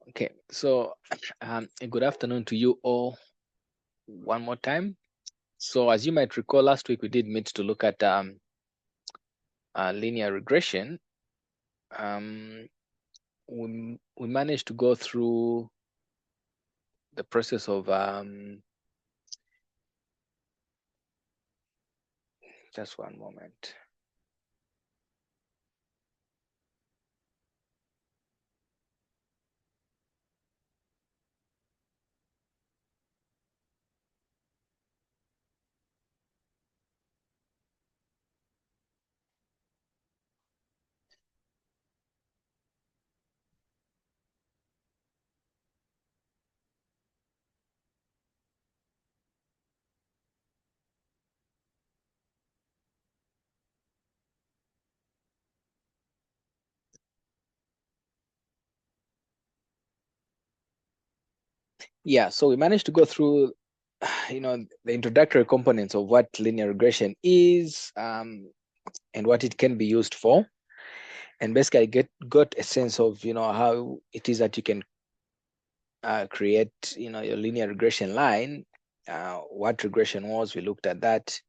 Okay, so good afternoon to you all one more time. So as you might recall, last week we did meet to look at linear regression. We managed to go through the process of just one moment. Yeah, so we managed to go through the introductory components of what linear regression is and what it can be used for. And basically I got a sense of how it is that you can create your linear regression line. What regression was, we looked at that.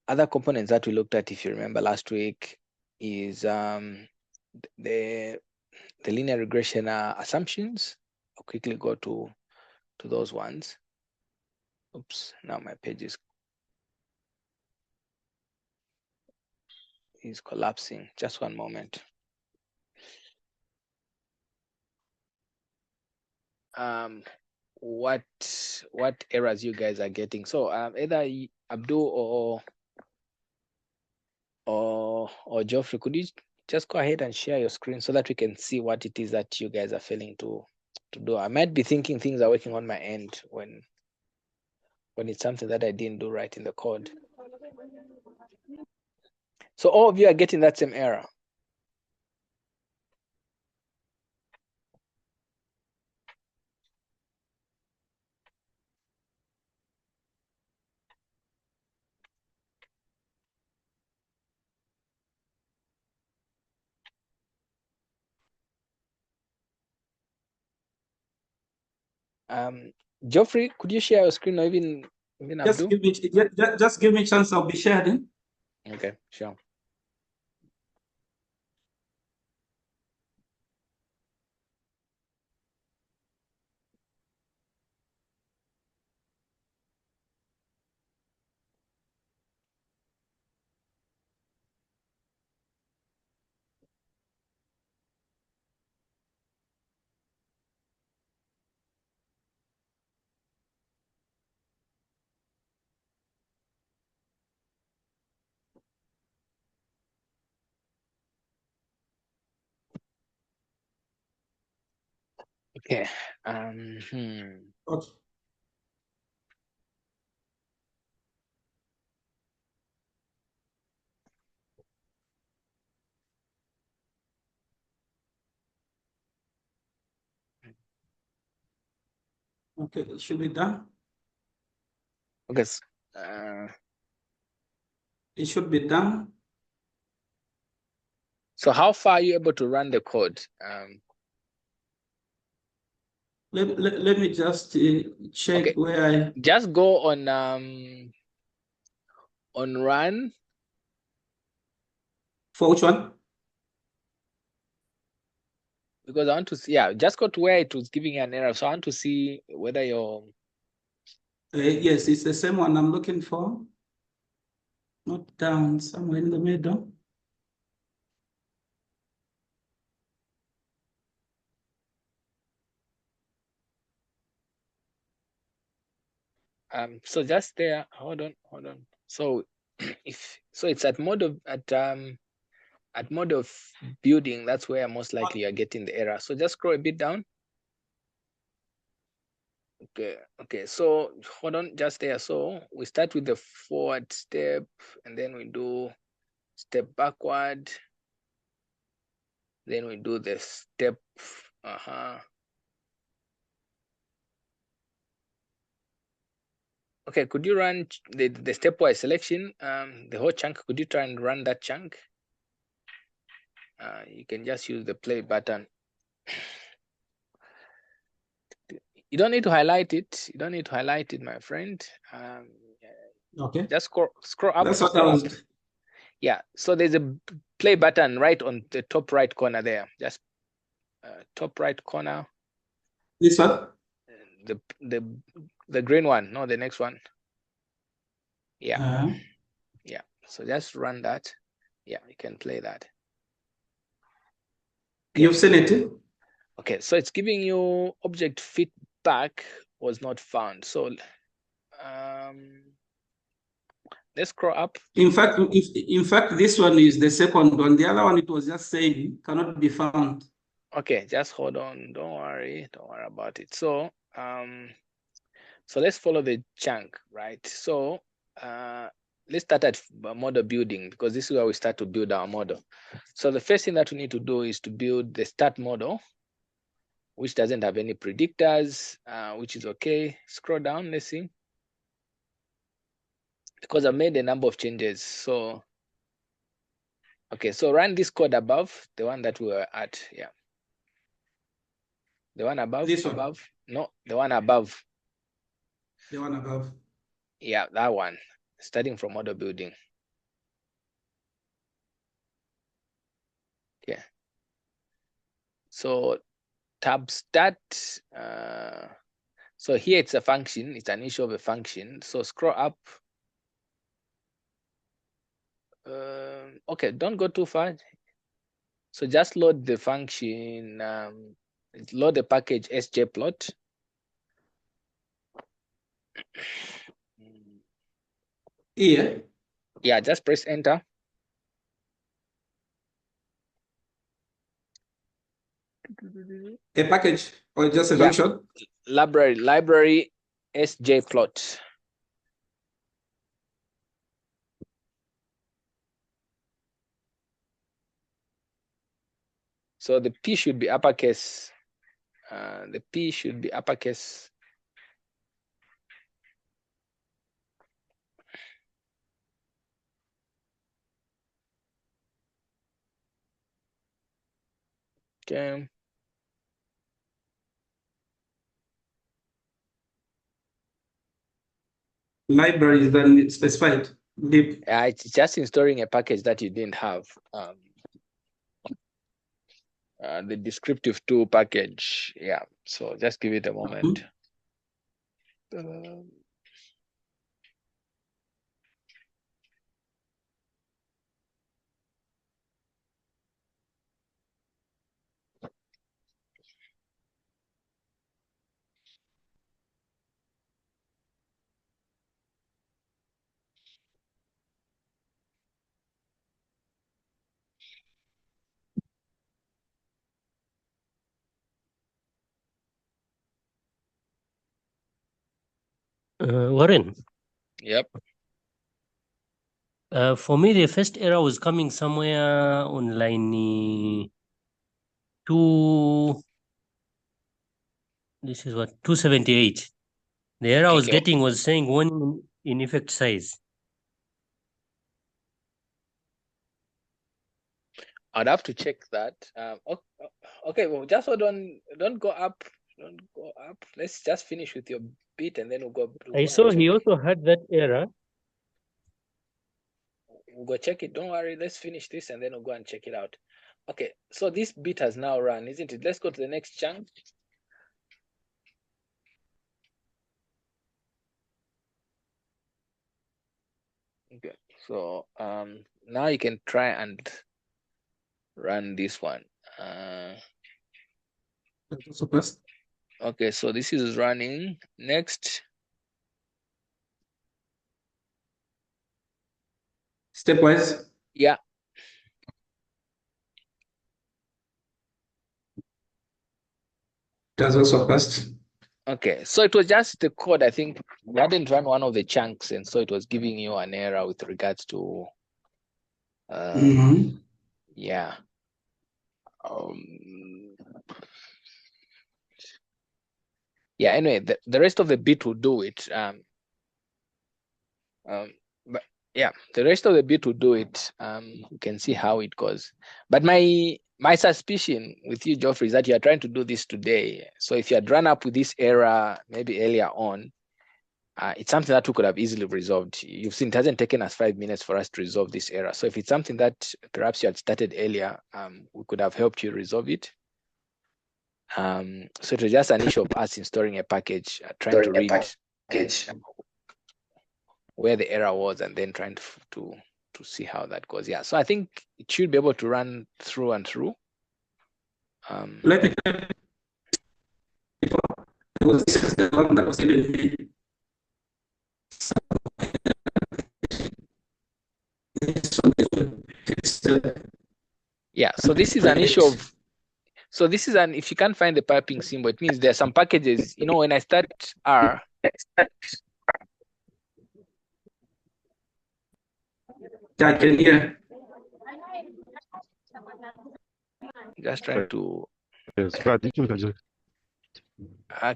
Other components that we looked at, if you remember last week, is the linear regression assumptions. I'll quickly go to those ones. Oops, now my page is collapsing. Just one moment. What errors you guys are getting? So either Abdul or Geoffrey, could you just go ahead and share your screen so that we can see what it is that you guys are failing to do? I might be thinking things are working on my end when it's something that I didn't do right in the code. So all of you are getting that same error. Geoffrey, could you share your screen, or even Abdul? Just give me a chance. I'll be sharing. Okay, sure. Okay. Okay. Okay, it should be done. Okay. It should be done. So how far are you able to run the code? Let me just check Okay. where I Just go on run. for which one? Because I want to see, yeah, just go to where it was giving you an error. So I want to see whether your Yes, it's the same one I'm looking for. Not down, somewhere in the middle. so just there, hold on. So if so it's at mode of building, that's where most likely you're getting the error. So just scroll a bit down. Okay, so hold on just there. So we start with the forward step, and then we do step backward, then we do the step. Okay, could you run the stepwise selection, the whole chunk? Could you try and run that chunk? You can just use the play button. You don't need to highlight it. You don't need to highlight it, my friend. Okay. Just scroll up. That's what I Scroll up. was. Yeah. So there's a play button right on the top right corner there. Just top right corner. This one? The green one. No, the next one. Yeah. Uh, Yeah. So just run that. Yeah, you can play that. Okay. You've seen it? Okay, so it's giving you object feedback was not found. So let's scroll up. In fact, this one is the second one. The other one, it was just saying cannot be found. Okay, just hold on. Don't worry about it. So so let's follow the chunk, right? So let's start at model building, because this is where we start to build our model. So the first thing that we need to do is to build the start model, which doesn't have any predictors, which is okay. Scroll down, let's see. Because I've made a number of changes. So okay, so run this code above, the one that we were at. Yeah. The one above. This one? Above. No, the one above. The one above. Yeah, that one. Starting from model building. Okay. So tab start. So here it's a function. It's an issue of a function. So scroll up. Okay, don't go too far. So just load the function. Load the package sjplot. Here? Yeah, just press enter. A package or just a function? Library sjplot. So the P should be uppercase. The P should be uppercase. Okay. Library is then specified. Lib. It's just installing a package that you didn't have. The descriptive tool package. Yeah. So just give it a moment. Warren. Yep. For me, the first error was coming somewhere on line 2. This is what 278. The error I was getting was saying one in effect size. I'd have to check that. Okay, well, just hold on. Don't go up. Don't go up. Let's just finish with your bit and then we'll go. I saw he also had that error. We'll go check it. Don't worry. Let's finish this and then we'll go and check it out. Okay, so this bit has now run, isn't it? Let's go to the next chunk. Okay, so now you can try and run this one. Okay, so this is running. Next. Stepwise? Yeah. That's also passed. Okay, so it was just the code. I think we hadn't run one of the chunks, and so it was giving you an error with regards to yeah. Yeah, anyway, the rest of the bit will do it. But yeah, the rest of the bit will do it. You can see how it goes. But my my suspicion with you, Geoffrey, is that you are trying to do this today. So if you had run up with this error maybe earlier on, it's something that we could have easily resolved. You've seen it hasn't taken us 5 minutes for us to resolve this error. So if it's something that perhaps you had started earlier, we could have helped you resolve it. So it was just an issue of us installing a package, trying to read where the error was, and then trying to see how that goes. Yeah, so I think it should be able to run through and through. Let me because this is the one that was given me. This one is yeah, so this is an issue of, so this is if you can't find the piping symbol, it means there's some packages, when I start R, I can hear. just trying to,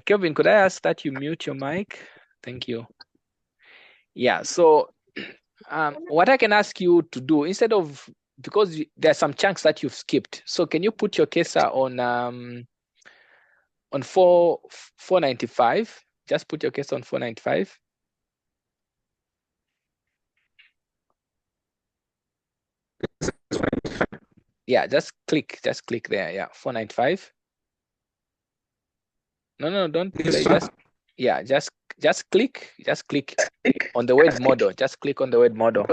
Kelvin, could I ask that you mute your mic? Thank you. Yeah, so what I can ask you to do, instead of, because there are some chunks that you've skipped, so can you put your cursor on 495? Just put your cursor on 495. Yeah, just click there. Yeah, 495. No, don't play. Just click on the word model. Just click on the word model.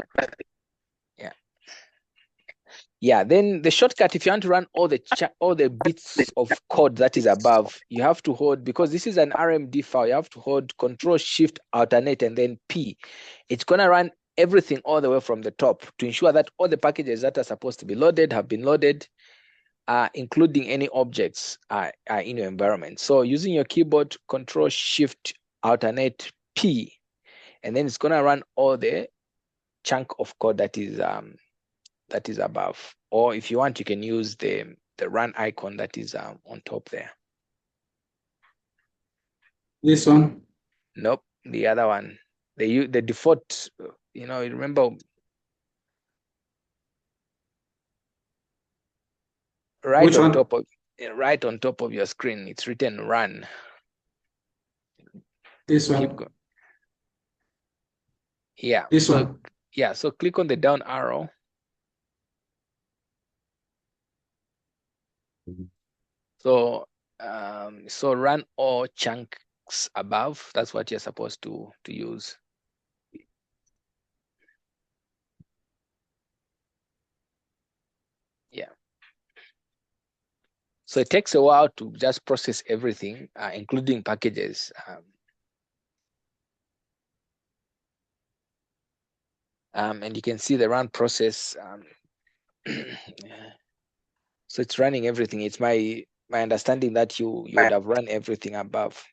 Yeah, then the shortcut, if you want to run all the bits of code that is above, you have to hold, because this is an RMD file, you have to hold Control Shift Alternate and then P. It's gonna run everything all the way from the top to ensure that all the packages that are supposed to be loaded have been loaded, including any objects are in your environment. So using your keyboard, Control Shift Alternate P, and then it's gonna run all the chunk of code that is above. Or if you want, you can use the run icon that is on top there. This one? Nope, the other one. The default, remember, right on top of your screen, it's written run. This one? Keep going. Yeah. This one? Yeah, so click on the down arrow. So run all chunks above. That's what you're supposed to use. Yeah. So it takes a while to just process everything, including packages. And you can see the run process. So it's running everything. It's my understanding that you would have run everything above.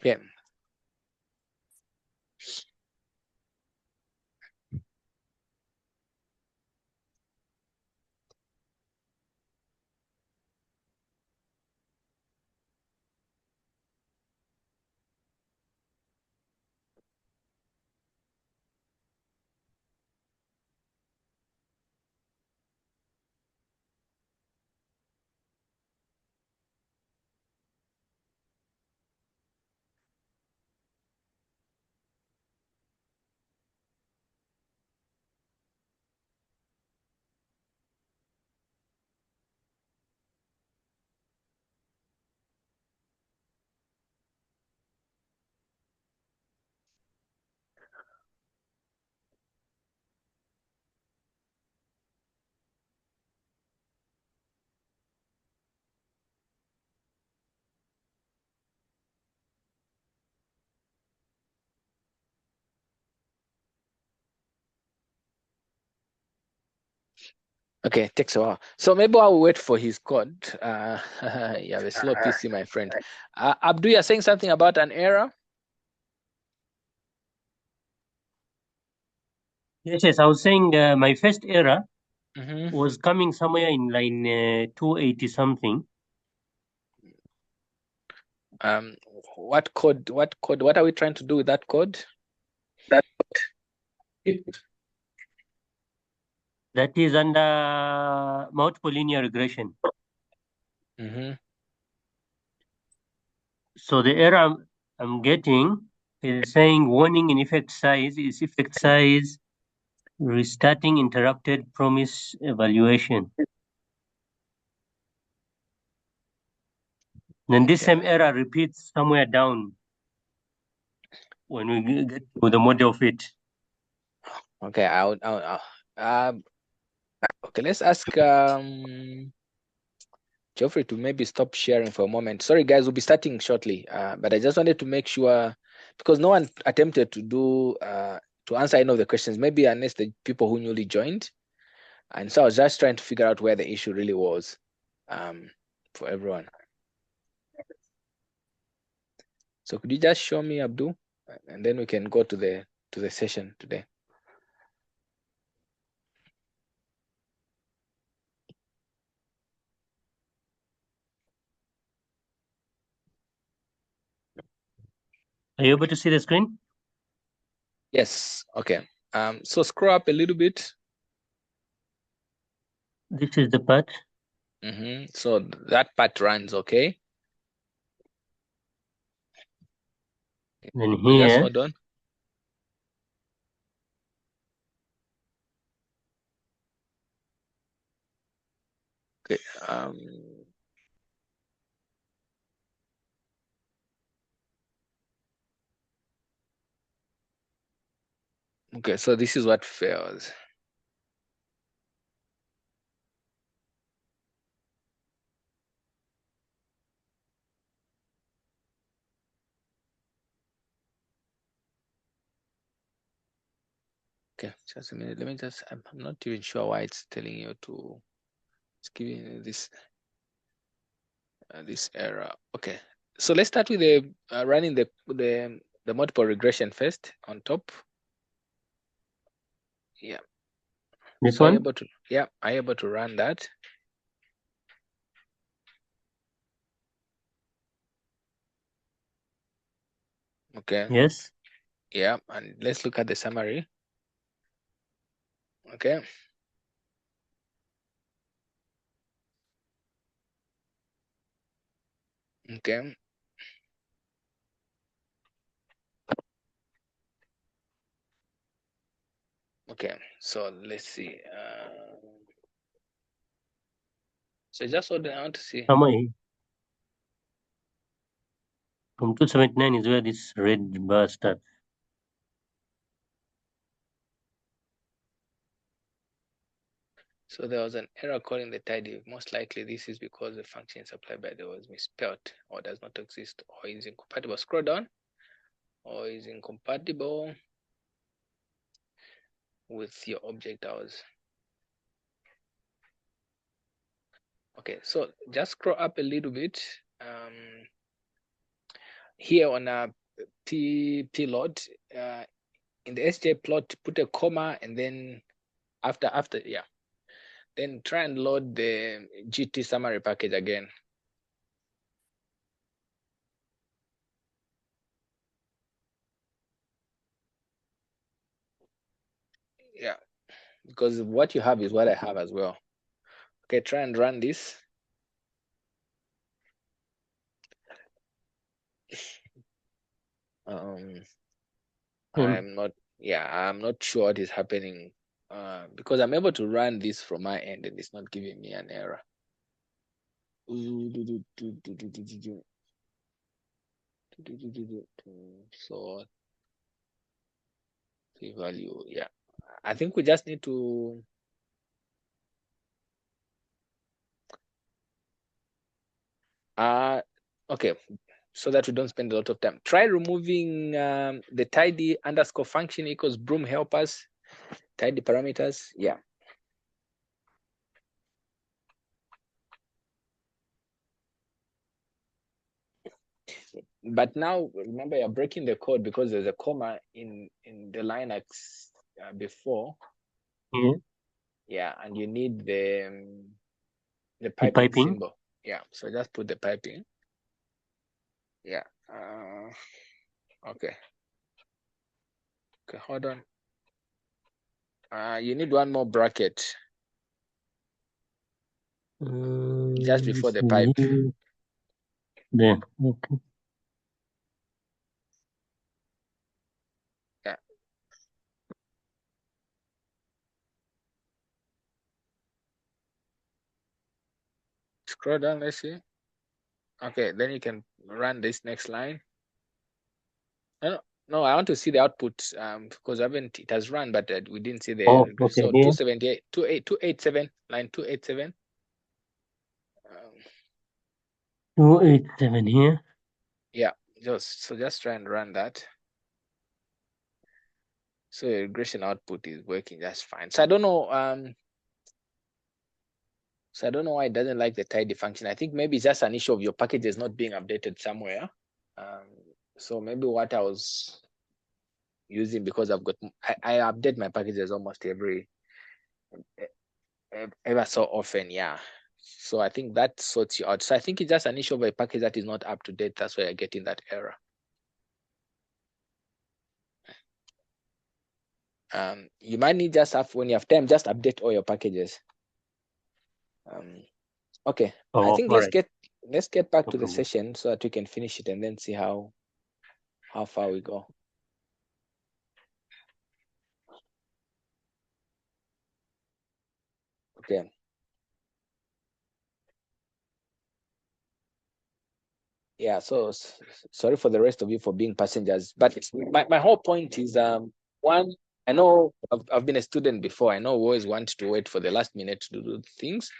Yeah. Okay, takes a while. So maybe I'll wait for his code. You have a slow PC, my friend. Abdul, you're saying something about an error? Yes, I was saying my first error Mm-hmm. was coming somewhere in line 280 something. What code? What are we trying to do with that code? That is under multiple linear regression. Mm-hmm. So the error I'm getting is saying warning in effect size is effect size restarting interrupted promise evaluation. Then this Okay. same error repeats somewhere down when we get to the model of it. Okay. Okay. Let's ask Geoffrey to maybe stop sharing for a moment. Sorry, guys, we'll be starting shortly. But I just wanted to make sure because no one attempted to do to answer any of the questions. Maybe unless the people who newly joined. And so I was just trying to figure out where the issue really was for everyone. So could you just show me, Abdul, and then we can go to the session today. Are you able to see the screen? Yes. Okay. So scroll up a little bit. This is the part. So that part runs okay. Then So just here, hold on. Okay. Okay. So this is what fails. Okay, just a minute. Let me just. I'm not even sure why it's telling you to. It's giving you this this error. Okay, so let's start with the running the multiple regression first on top. Yeah. this So are you one. able to? Yeah, are you able to run that? Okay. Yes. Yeah, and let's look at the summary. Okay. Okay. Okay. So let's see. So just hold on. I want to see. Somewhere here. From 279 is where this red bar starts. So there was an error calling the tidy. Most likely this is because the function supplied by the was misspelled or does not exist or is incompatible. Scroll down or is incompatible with your object hours. Okay, so just scroll up a little bit. Here on a plot, in the SJ plot, put a comma and then after, yeah. Then try and load the GT summary package again. Yeah, because what you have is what I have as well. Okay, try and run this. I'm not sure what is happening because I'm able to run this from my end and it's not giving me an error. So value, yeah. I think we just need to okay, so that we don't spend a lot of time. Try removing the tidy underscore function equals broom helpers, tidy parameters. Yeah. But now remember, you're breaking the code because there's a comma in the line before. Yeah. Yeah, and you need the The piping piping. symbol. Yeah, so just put the piping. Yeah. Okay. Okay, hold on. You need one more bracket just before the pipe. There. Okay. Yeah. Scroll down, let's see. Okay, then you can run this next line. No, I want to see the output because it has run, but we didn't see the Okay. so Here. 278, 287, line 287. 287 here. Yeah, just try and run that. So your regression output is working just fine. So I don't know. So I don't know why it doesn't like the tidy function. I think maybe it's just an issue of your packages not being updated somewhere. So maybe what I was using, because I update my packages almost ever so often. Yeah. So I think that sorts you out. So I think it's just an issue of a package that is not up to date. That's why you're getting that error. You might need when you have time, just update all your packages. Okay. I think let's get back to the session so that we can finish it and then see how far we go. Okay. Yeah, so sorry for the rest of you for being passengers, but my whole point is one, I know I've been a student before. I know we always want to wait for the last minute to do things,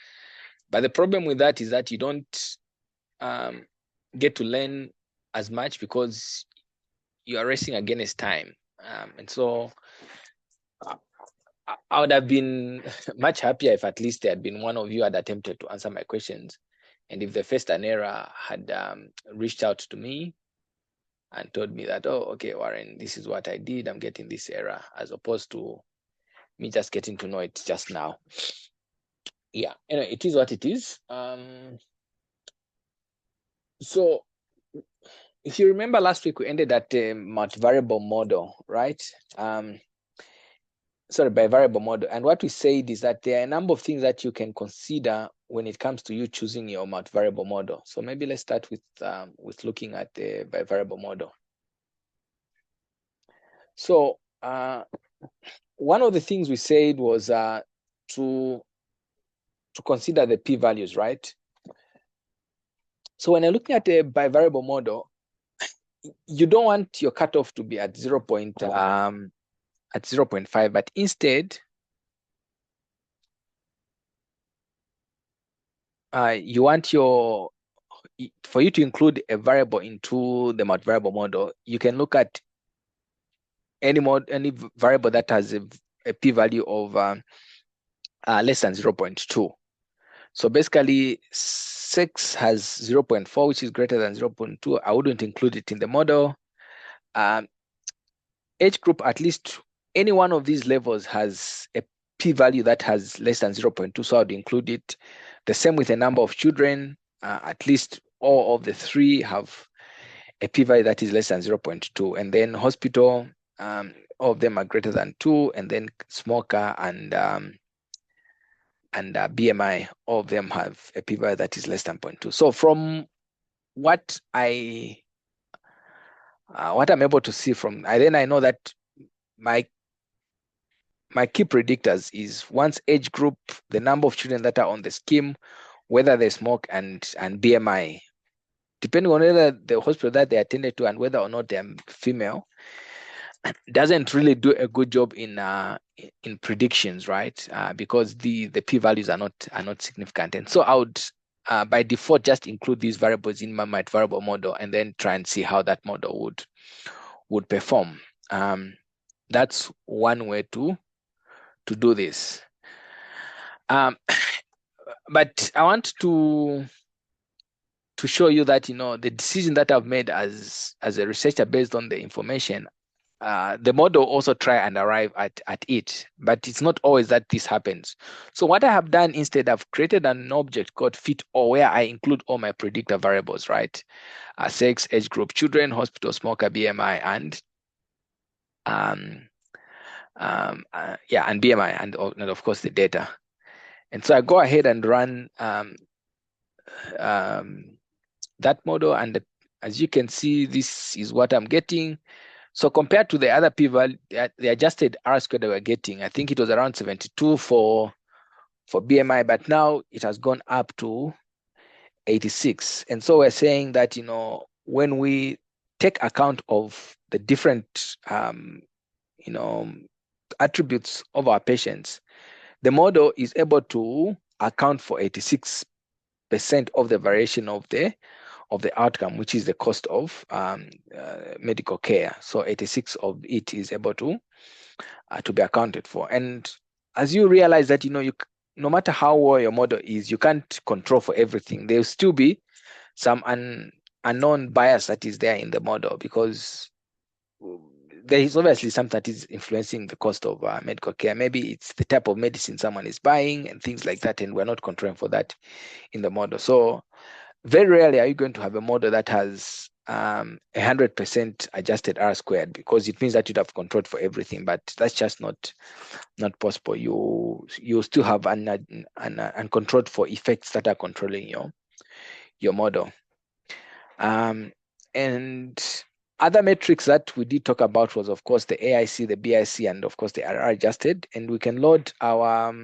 but the problem with that is that you don't get to learn as much because you are racing against time. And so I would have been much happier if at least there had been one of you had attempted to answer my questions. And if the first an error had reached out to me and told me that, oh, okay, Warren, this is what I did, I'm getting this error, as opposed to me just getting to know it just now. Yeah, anyway, it is what it is. So if you remember last week, we ended at a multivariable model, right? Sorry, by variable model. And what we said is that there are a number of things that you can consider when it comes to you choosing your multivariable model. So maybe let's start with looking at the bivariable model. So one of the things we said was to consider the p-values, right? So when you're looking at a bivariable model, you don't want your cutoff to be at 0.5, but instead you want for you to include a variable into the multivariable model. You can look at any variable that has a p-value of less than 0.2. So basically 6 has 0.4, which is greater than 0.2. I wouldn't include it in the model. Age group, at least any one of these levels has a p-value that has less than 0.2, so I'd include it. The same with a number of children. At least all of the three have a p-value that is less than 0.2. And then hospital, all of them are greater than 2. And then smoker and BMI, all of them have a p-value that is less than 0.2. So from what I'm able to see then I know that my key predictors is one's age group, the number of children that are on the scheme, whether they smoke, and BMI. Depending on whether the hospital that they attended to and whether or not they're female, doesn't really do a good job in predictions, right? Because the p-values are not significant. And so I would by default just include these variables in my variable model and then try and see how that model would perform. That's one way to do this. But I want to to show you that, you know, the decision that I've made as a researcher based on the information, the model also try and arrive at it, but it's not always that this happens. So what I have done instead, I've created an object called fit all, where I include all my predictor variables, right? Sex, age group, children, hospital, smoker, BMI, and and BMI, and of course the data. And so I go ahead and run that model, and as you can see, this is what I'm getting. So compared to the other p-value, the adjusted R-squared that we're getting, I think it was around 72 for BMI, but now it has gone up to 86. And so we're saying that, you know, when we take account of the different, you know, attributes of our patients, the model is able to account for 86% of the variation of the outcome, which is the cost of medical care. So 86 of it is able to be accounted for. And as you realize that, you know, no matter how well your model is, you can't control for everything. There'll still be some unknown bias that is there in the model, because there is obviously something that is influencing the cost of medical care. Maybe it's the type of medicine someone is buying and things like that, and we're not controlling for that in the model. So very rarely are you going to have a model that has 100% adjusted R-squared, because it means that you'd have controlled for everything, but that's just not possible. You still have uncontrolled for effects that are controlling your model. And other metrics that we did talk about was, of course, the AIC, the BIC, and of course the RR adjusted. And we can load our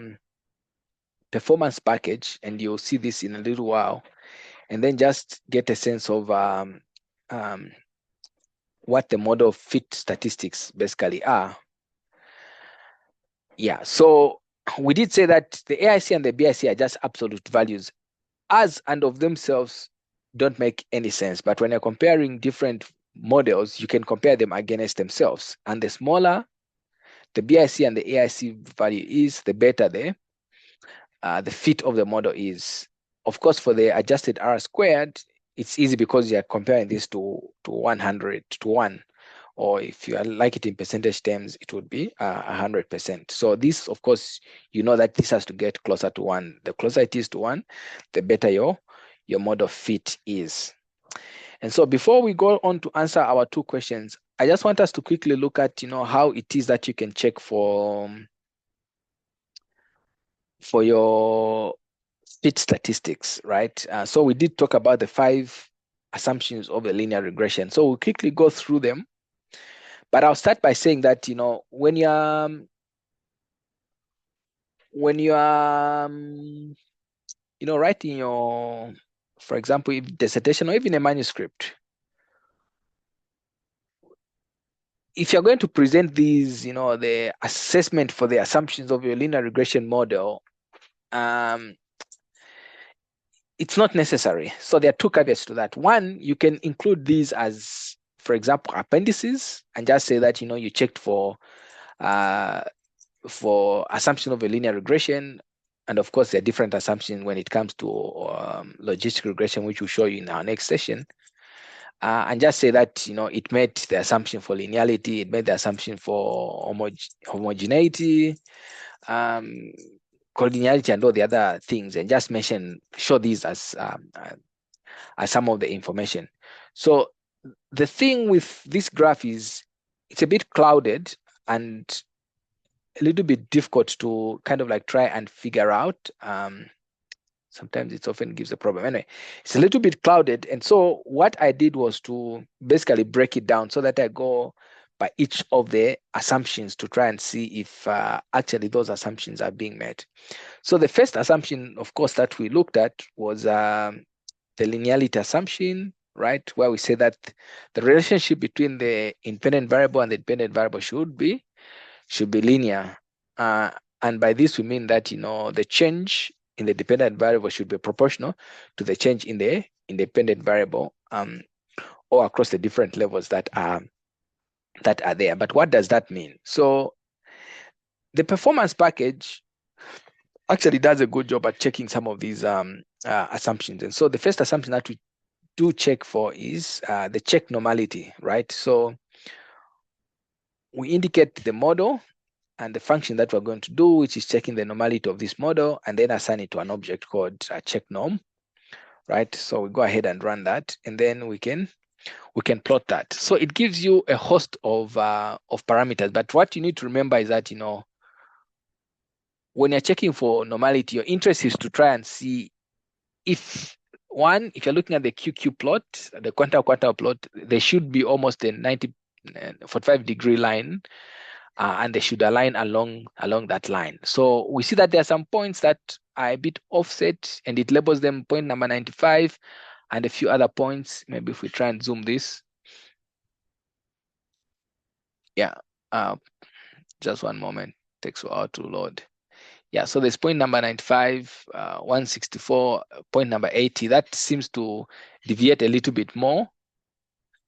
performance package, and you'll see this in a little while, and then just get a sense of what the model fit statistics basically are. Yeah, so we did say that the AIC and the BIC are just absolute values. As and of themselves don't make any sense, but when you're comparing different models, you can compare them against themselves. And the smaller the BIC and the AIC value is, the better the fit of the model is. Of course, for the adjusted R-squared, it's easy because you're comparing this to 100 to 1, or if you like it in percentage terms, it would be 100%. So this, of course, you know that this has to get closer to 1. The closer it is to 1, the better your model fit is. And so before we go on to answer our 2 questions, I just want us to quickly look at, you know, how it is that you can check for your fit statistics, right? So we did talk about the 5 assumptions of a linear regression. So we'll quickly go through them. But I'll start by saying that, you know, when you're you know, writing your, for example, dissertation or even a manuscript, if you're going to present these, you know, the assessment for the assumptions of your linear regression model, it's not necessary. So there are 2 caveats to that. One, you can include these as, for example, appendices, and just say that, you know, you checked for assumption of a linear regression. And of course, there are different assumptions when it comes to logistic regression, which we'll show you in our next session. And just say that, you know, it made the assumption for linearity, it made the assumption for homogeneity, collinearity, and all the other things, and just show these as some of the information. So the thing with this graph is it's a bit clouded and a little bit difficult to kind of like try and figure out. Sometimes it often gives a problem. Anyway, it's a little bit clouded. And so what I did was to basically break it down so that I go by each of the assumptions to try and see if actually those assumptions are being met. So the first assumption, of course, that we looked at was the linearity assumption, right? Where we say that the relationship between the independent variable and the dependent variable should be linear. And by this, we mean that, you know, the change in the dependent variable should be proportional to the change in the independent variable, or across the different levels that are there. But what does that mean? So the performance package actually does a good job at checking some of these assumptions. And so the first assumption that we do check for is the check normality, right? So we indicate the model and the function that we're going to do, which is checking the normality of this model, and then assign it to an object called check norm, right? So we go ahead and run that, and then we can plot that. So it gives you a host of parameters, but what you need to remember is that, you know, when you're checking for normality, your interest is to try and see if you're looking at the QQ plot, the quantile plot, there should be almost a 45-degree line, and they should align along that line. So we see that there are some points that are a bit offset, and it labels them point number 95, and a few other points. Maybe if we try and zoom this, yeah, just one moment, takes a while to load. Yeah, so there's point number 95, 164, point number 80. That seems to deviate a little bit more.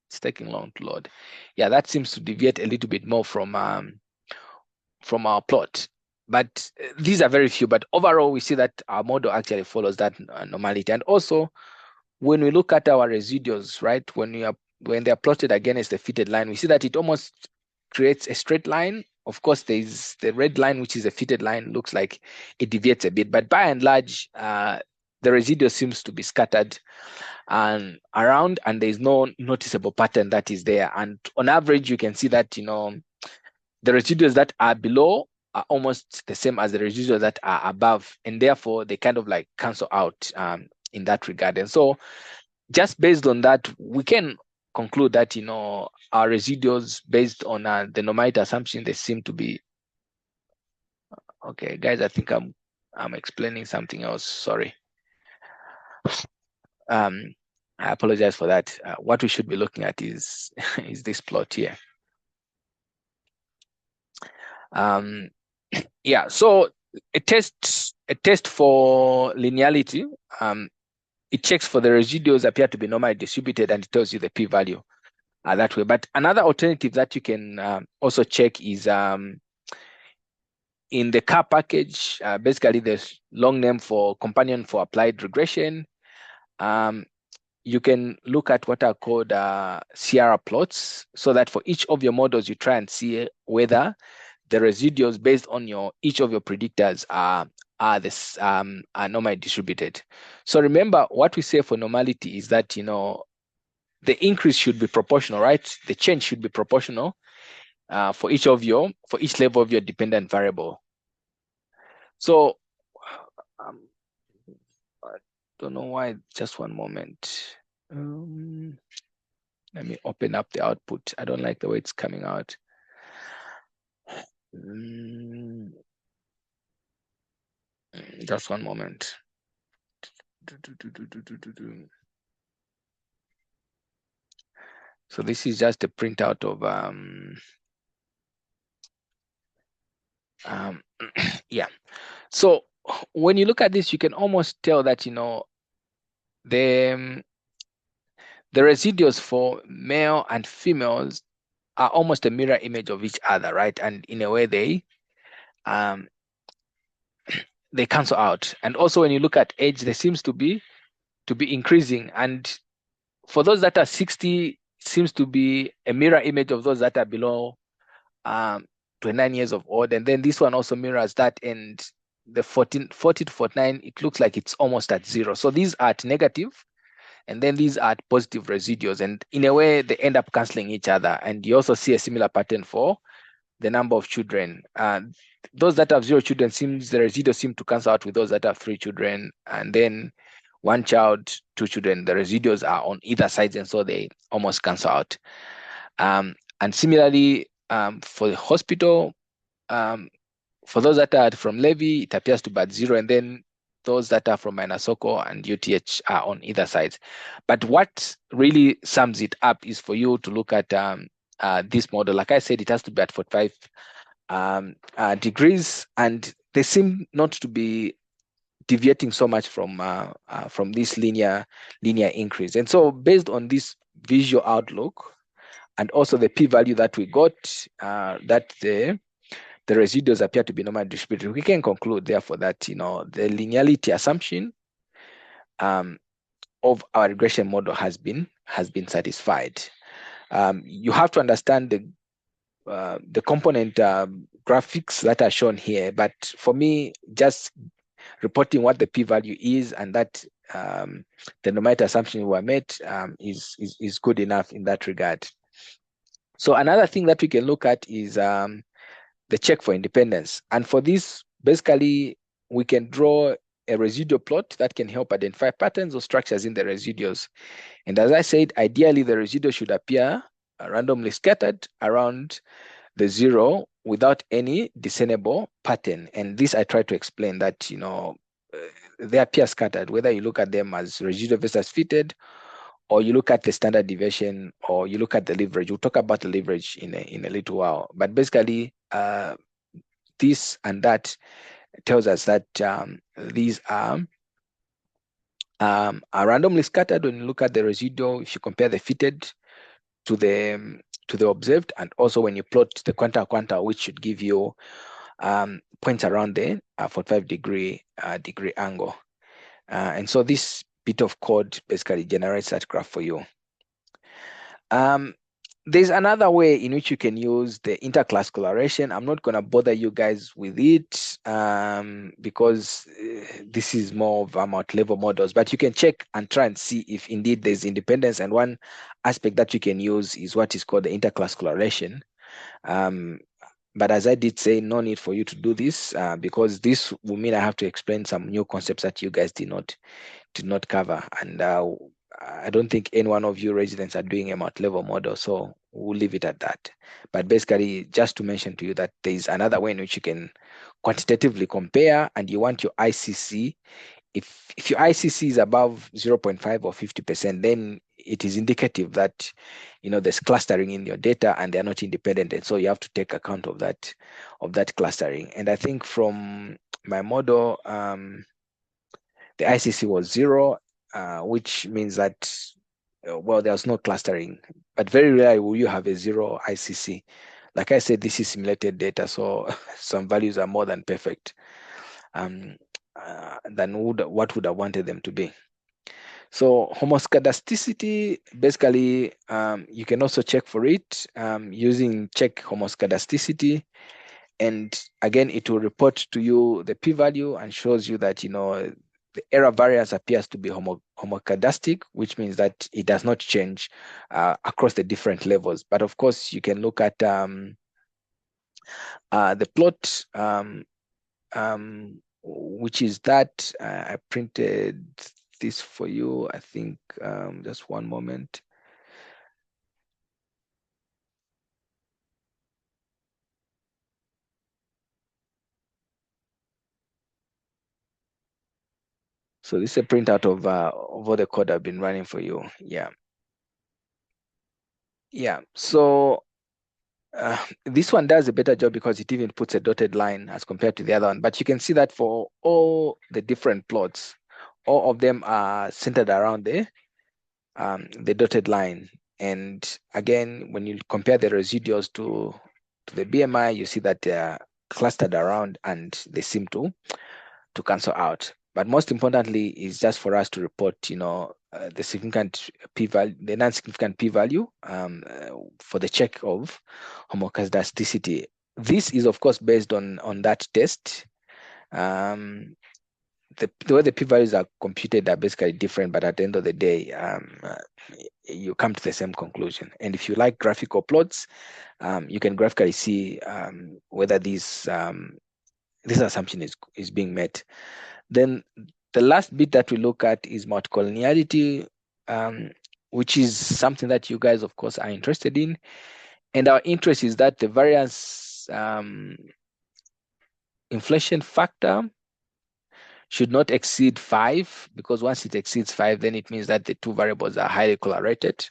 It's taking long to load. Yeah, that seems to deviate a little bit more from our plot. But these are very few. But overall, we see that our model actually follows that normality. And also, when we look at our residuals, right, when they are plotted against the fitted line, we see that it almost creates a straight line. Of course, there's the red line, which is a fitted line, looks like it deviates a bit. But by and large, the residual seems to be scattered and around, and there's no noticeable pattern that is there. And on average, you can see that, you know, the residuals that are below are almost the same as the residuals that are above, and therefore they kind of like cancel out in that regard. And so just based on that, we can conclude that, you know, our residuals based on the normality assumption, they seem to be okay. Guys, I think I'm explaining something else. Sorry. I apologize for that. What we should be looking at is is this plot here. Yeah, so a test for linearity, it checks for the residuals appear to be normally distributed, and it tells you the p-value that way. But another alternative that you can also check is in the CAR package. Basically, there's long name for companion for applied regression. You can look at what are called Sierra plots, so that for each of your models, you try and see whether the residuals based on each of your predictors are normally distributed. So remember, what we say for normality is that, you know, the increase should be proportional, right? The change should be proportional for each level of your dependent variable. So I don't know why. Just one moment. Let me open up the output. I don't like the way it's coming out. Just one moment. So this is just a printout of yeah. So when you look at this, you can almost tell that, you know, the residuals for male and females are almost a mirror image of each other, right? And in a way, they cancel out. And also, when you look at age, there seems to be increasing. And for those that are 60, seems to be a mirror image of those that are below 29 years of old. And then this one also mirrors that. And the 40 to 49, it looks like it's almost at zero. So these are at negative, and then these are positive residuals, and in a way they end up canceling each other. And you also see a similar pattern for the number of children. Those that have 0 children, the residuals seem to cancel out with those that have 3 children, and then 1 child, 2 children, the residuals are on either side, and so they almost cancel out. And similarly, for the hospital, for those that are from Levy, it appears to be at 0, and then those that are from Minasoko and UTH are on either side. But what really sums it up is for you to look at this model. Like I said, it has to be at 45 degrees, and they seem not to be deviating so much from this linear increase. And so based on this visual outlook, and also the p-value that we got, that the residuals appear to be normally distributed, we can conclude therefore that, you know, the linearity assumption of our regression model has been satisfied. You have to understand the component graphics that are shown here, but for me, just reporting what the p-value is and that the numerator assumption were met is good enough in that regard. So another thing that we can look at is the check for independence. And for this, basically, we can draw a residual plot that can help identify patterns or structures in the residuals. And as I said, ideally, the residual should appear randomly scattered around the zero without any discernible pattern. And this I try to explain that, they appear scattered, whether you look at them as residual versus fitted, or you look at the standard deviation, or you look at the leverage. We'll talk about the leverage in a little while. But basically, this and that tells us that these are randomly scattered when you look at the residual. If you compare the fitted to the observed, and also when you plot the quanta, which should give you points around the 45 degree angle. And so this bit of code basically generates that graph for you. There's another way in which you can use the interclass correlation. I'm not going to bother you guys with it because this is more of multi-level models, but you can check and try and see if indeed there's independence. And one aspect that you can use is what is called the interclass correlation. But as I did say, no need for you to do this because this will mean I have to explain some new concepts that you guys did not cover. And I don't think any one of you residents are doing a multi-level model, so we'll leave it at that. But basically, just to mention to you that there is another way in which you can quantitatively compare, and you want your ICC. If your ICC is above 0.5 or 50%, then it is indicative that there's clustering in your data and they're not independent, and so you have to take account of that clustering. And I think from my model, the ICC was 0, which means that there's no clustering. But very rarely will you have a 0 ICC. Like I said, this is simulated data, so some values are more than perfect than what would have wanted them to be. So homoscedasticity, basically, you can also check for it using check homoscedasticity. And again, it will report to you the p-value and shows you that, the error variance appears to be homoscedastic, which means that it does not change across the different levels. But of course, you can look at the plot, which is that I printed this for you. I think just one moment. So this is a printout of all the code I've been running for you. Yeah. So this one does a better job because it even puts a dotted line as compared to the other one. But you can see that for all the different plots, all of them are centered around the dotted line. And again, when you compare the residuals to the BMI, you see that they are clustered around and they seem to cancel out. But most importantly is just for us to report, the significant p-value, the non-significant p-value for the check of homoscedasticity. This is, of course, based on that test. The way the p-values are computed are basically different, but at the end of the day, you come to the same conclusion. And if you like graphical plots, you can graphically see whether this assumption is being met. Then the last bit that we look at is multicollinearity, which is something that you guys, of course, are interested in. And our interest is that the variance inflation factor should not exceed 5, because once it exceeds 5, then it means that the two variables are highly correlated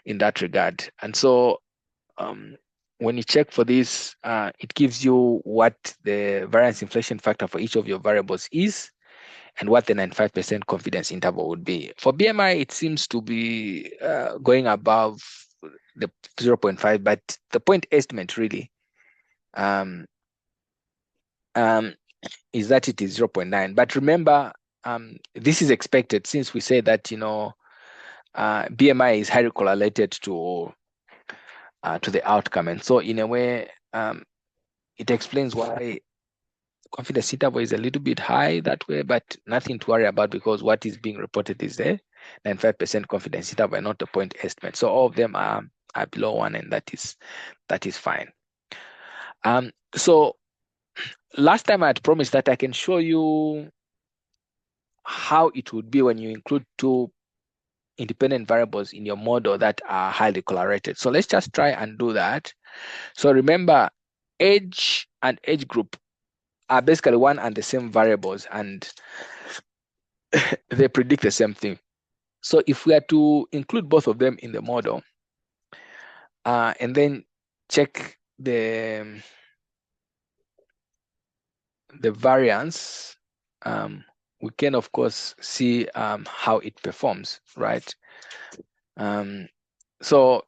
in that regard. And so when you check for this, it gives you what the variance inflation factor for each of your variables is and what the 95% confidence interval would be. For BMI, it seems to be going above the 0.5, but the point estimate really is that it is 0.9. But remember, this is expected since we say that, you know, BMI is highly correlated to the outcome. And so in a way, it explains why confidence interval is a little bit high that way, but nothing to worry about because what is being reported is there, 95% confidence interval, not a point estimate. So all of them are below 1, and that is fine. So last time I had promised that I can show you how it would be when you include two independent variables in your model that are highly correlated. So let's just try and do that. So remember, age and age group are basically one and the same variables, and they predict the same thing. So if we are to include both of them in the model, and then check the variance, we can of course see how it performs, right? So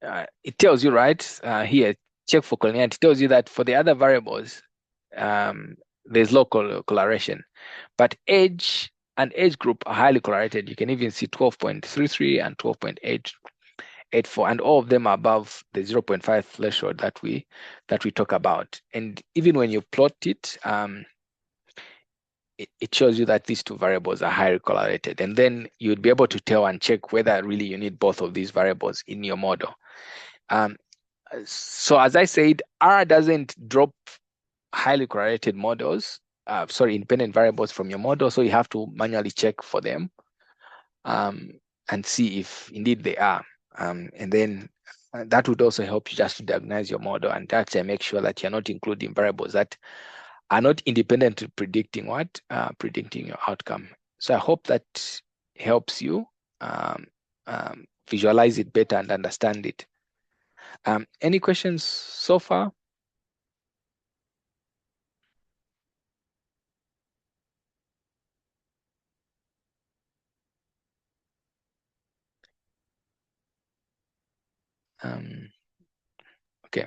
it tells you, right, here, check for collinearity. It tells you that for the other variables, there's low correlation, but age and age group are highly correlated. You can even see 12.33 and 12.884, and all of them are above the 0.5 threshold that we talk about. And even when you plot it, it shows you that these two variables are highly correlated, and then you'd be able to tell and check whether really you need both of these variables in your model. So as I said, R doesn't drop highly correlated models, independent variables from your model, so you have to manually check for them and see if indeed they are. And then that would also help you just to diagnose your model and actually make sure that you're not including variables that are not independent of predicting predicting your outcome. So I hope that helps you visualize it better and understand it. Any questions so far? Okay,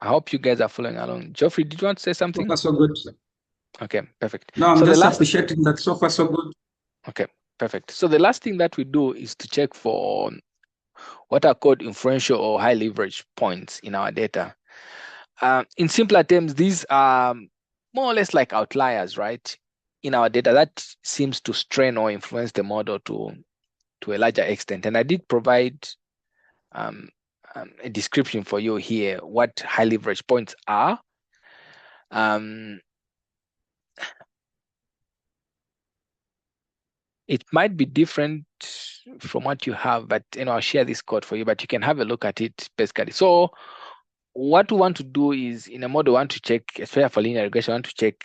I hope you guys are following along. Geoffrey, did you want to say something? So far, so good. Okay, perfect. No, I'm so just appreciating that. So far, so good. Okay, perfect. So the last thing that we do is to check for what are called influential or high leverage points in our data. In simpler terms, these are more or less like outliers, right? In our data that seems to strain or influence the model to a larger extent. And I did provide a description for you here, what high leverage points are. It might be different from what you have, but I'll share this code for you, but you can have a look at it basically. So what we want to do is in a model, we want to check, especially for linear regression, we want to check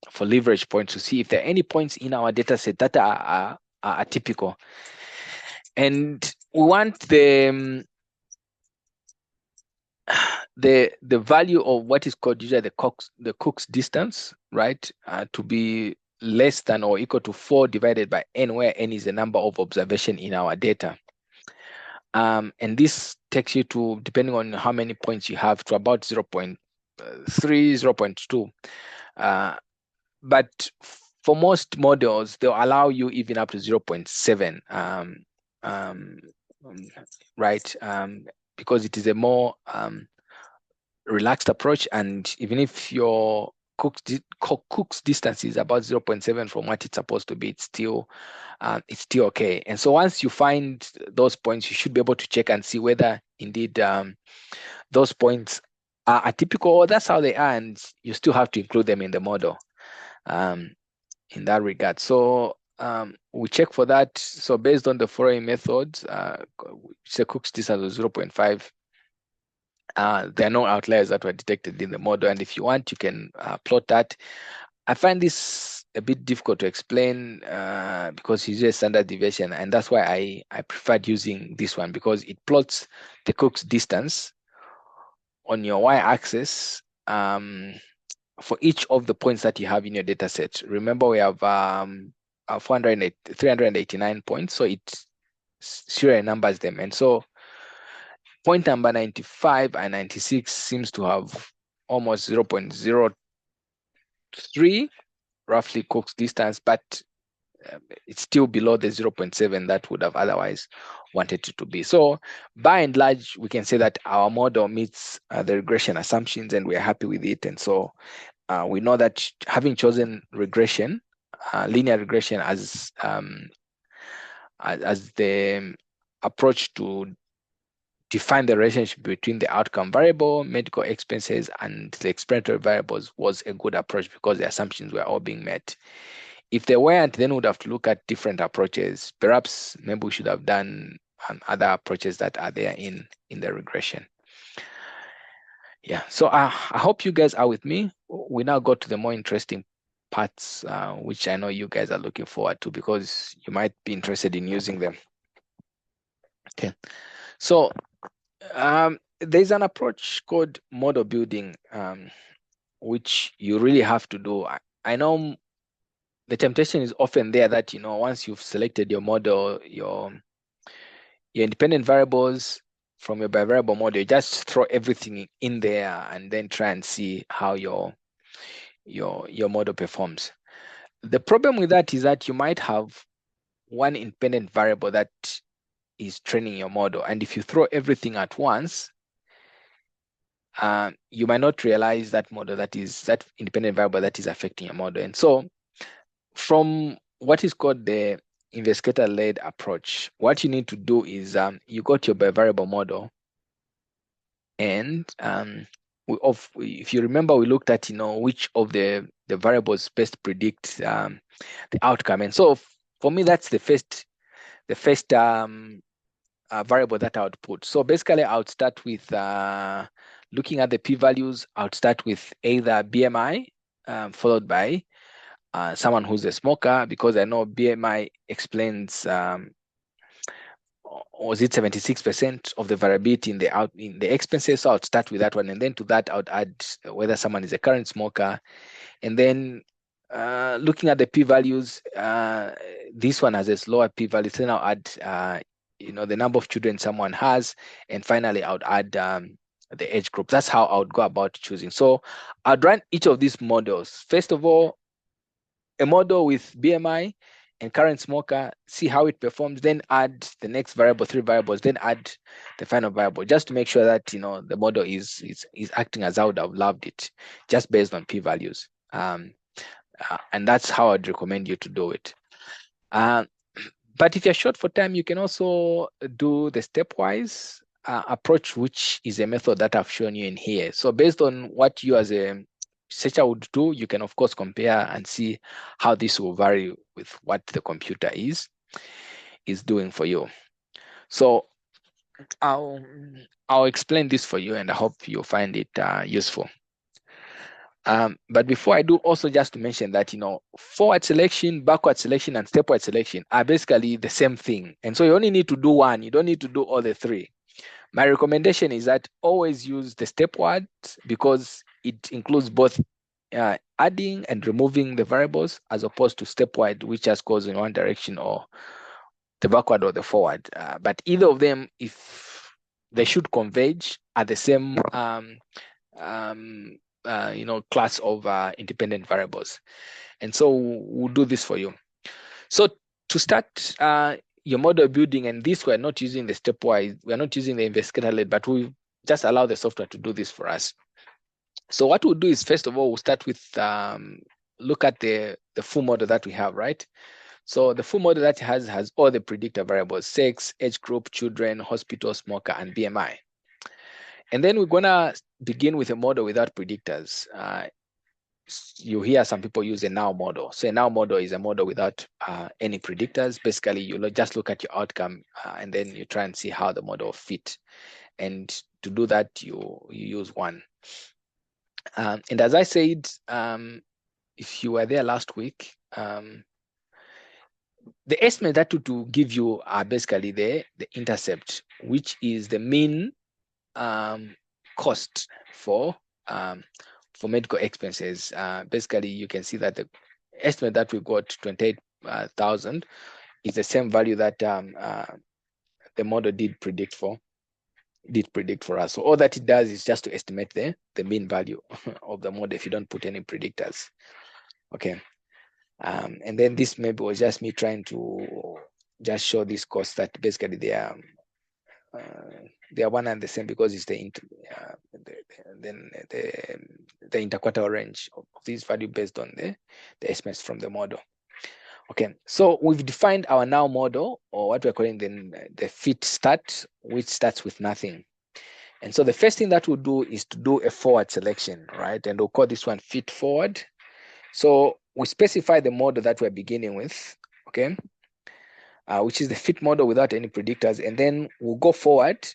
for leverage points to see if there are any points in our data set that are atypical. And we want the value of what is called usually the Cook's distance, right, to be less than or equal to 4 divided by n, where n is the number of observation in our data. And this takes you to, depending on how many points you have, to about 0.3, 0.2. But for most models, they'll allow you even up to 0.7, right? Because it is a more relaxed approach, and even if your Cook's distance is about 0.7 from what it's supposed to be, it's still okay. And so once you find those points, you should be able to check and see whether indeed those points are atypical or that's how they are, and you still have to include them in the model in that regard. So we check for that. So based on the following methods, say Cook's distance was 0.5. There are no outliers that were detected in the model, and if you want, you can plot that. I find this a bit difficult to explain because it's a standard deviation, and that's why I preferred using this one, because it plots the Cook's distance on your y-axis for each of the points that you have in your data set. Remember, we have 389 points, so it serial numbers them, and so point number 95 and 96 seems to have almost 0.03 roughly Cook's distance, but it's still below the 0.7 that would have otherwise wanted it to be. So by and large, we can say that our model meets the regression assumptions and we're happy with it. And so we know that having chosen regression, linear regression as the approach to define the relationship between the outcome variable, medical expenses, and the explanatory variables was a good approach because the assumptions were all being met. If they weren't, then we'd have to look at different approaches. Perhaps maybe we should have done other approaches that are there in the regression. Yeah, so I hope you guys are with me. We now go to the more interesting parts, which I know you guys are looking forward to because you might be interested in using them. Okay, so there's an approach called model building, which you really have to do. I know the temptation is often there that, once you've selected your model, your independent variables from your bivariable model, you just throw everything in there and then try and see how your model performs. The problem with that is that you might have one independent variable that is training your model, and if you throw everything at once, you might not realize that independent variable that is affecting your model. And so from what is called the investigator-led approach, what you need to do is you got your bivariable model, and if you remember, we looked at which of the variables best predict the outcome. And so for me, that's the first variable that I would put. So basically, I would start with looking at the p-values. I would start with either BMI followed by someone who's a smoker, because I know BMI explains was it 76% of the variability in the expenses. So I would start with that one, and then to that I would add whether someone is a current smoker, and then looking at the p-values, this one has a lower p-value. So now add the number of children someone has, and finally I would add the age group. That's how I would go about choosing. So I'd run each of these models. First of all, a model with BMI and current smoker, see how it performs, then add the next variable, 3 variables, then add the final variable, just to make sure that the model is acting as I would have loved it, just based on p-values. And that's how I'd recommend you to do it. But if you're short for time, you can also do the stepwise approach, which is a method that I've shown you in here. So based on what you as a researcher would do, you can of course compare and see how this will vary with what the computer is doing for you. So I'll explain this for you, and I hope you find it useful. But before I do, also just to mention that forward selection, backward selection, and stepwise selection are basically the same thing, and so you only need to do one. You don't need to do all the three. My recommendation is that always use the stepward, because it includes both adding and removing the variables, as opposed to stepwide, which just goes in one direction, or the backward or the forward. But either of them, if they should converge, are the same class of independent variables. And so we'll do this for you. So to start your model building, and this we're not using the stepwise, we're not using the investigator-led, but we just allow the software to do this for us. So what we'll do is, first of all, we'll start with look at the full model that we have, right? So the full model that has all the predictor variables: sex, age group, children, hospital, smoker, and BMI. And then we're gonna begin with a model without predictors. You hear some people use a null model. So a null model is a model without any predictors. Basically, you just look at your outcome and then you try and see how the model fit. And to do that, you use one. And as I said, if you were there last week, the estimate that to give you are basically the intercept, which is the mean cost for medical expenses. Basically, you can see that the estimate that we got, 28,000, is the same value that the model did predict for us. So all that it does is just to estimate the mean value of the model if you don't put any predictors. Okay. And then this maybe was just me trying to just show this course that basically they are one and the same, because it's the interquartile range of this value based on the estimates from the model. Okay, so we've defined our now model, or what we're calling the fit start, which starts with nothing. And so the first thing that we'll do is to do a forward selection, right? And we'll call this one fit forward. So we specify the model that we're beginning with, okay, which is the fit model without any predictors. And then we'll go forward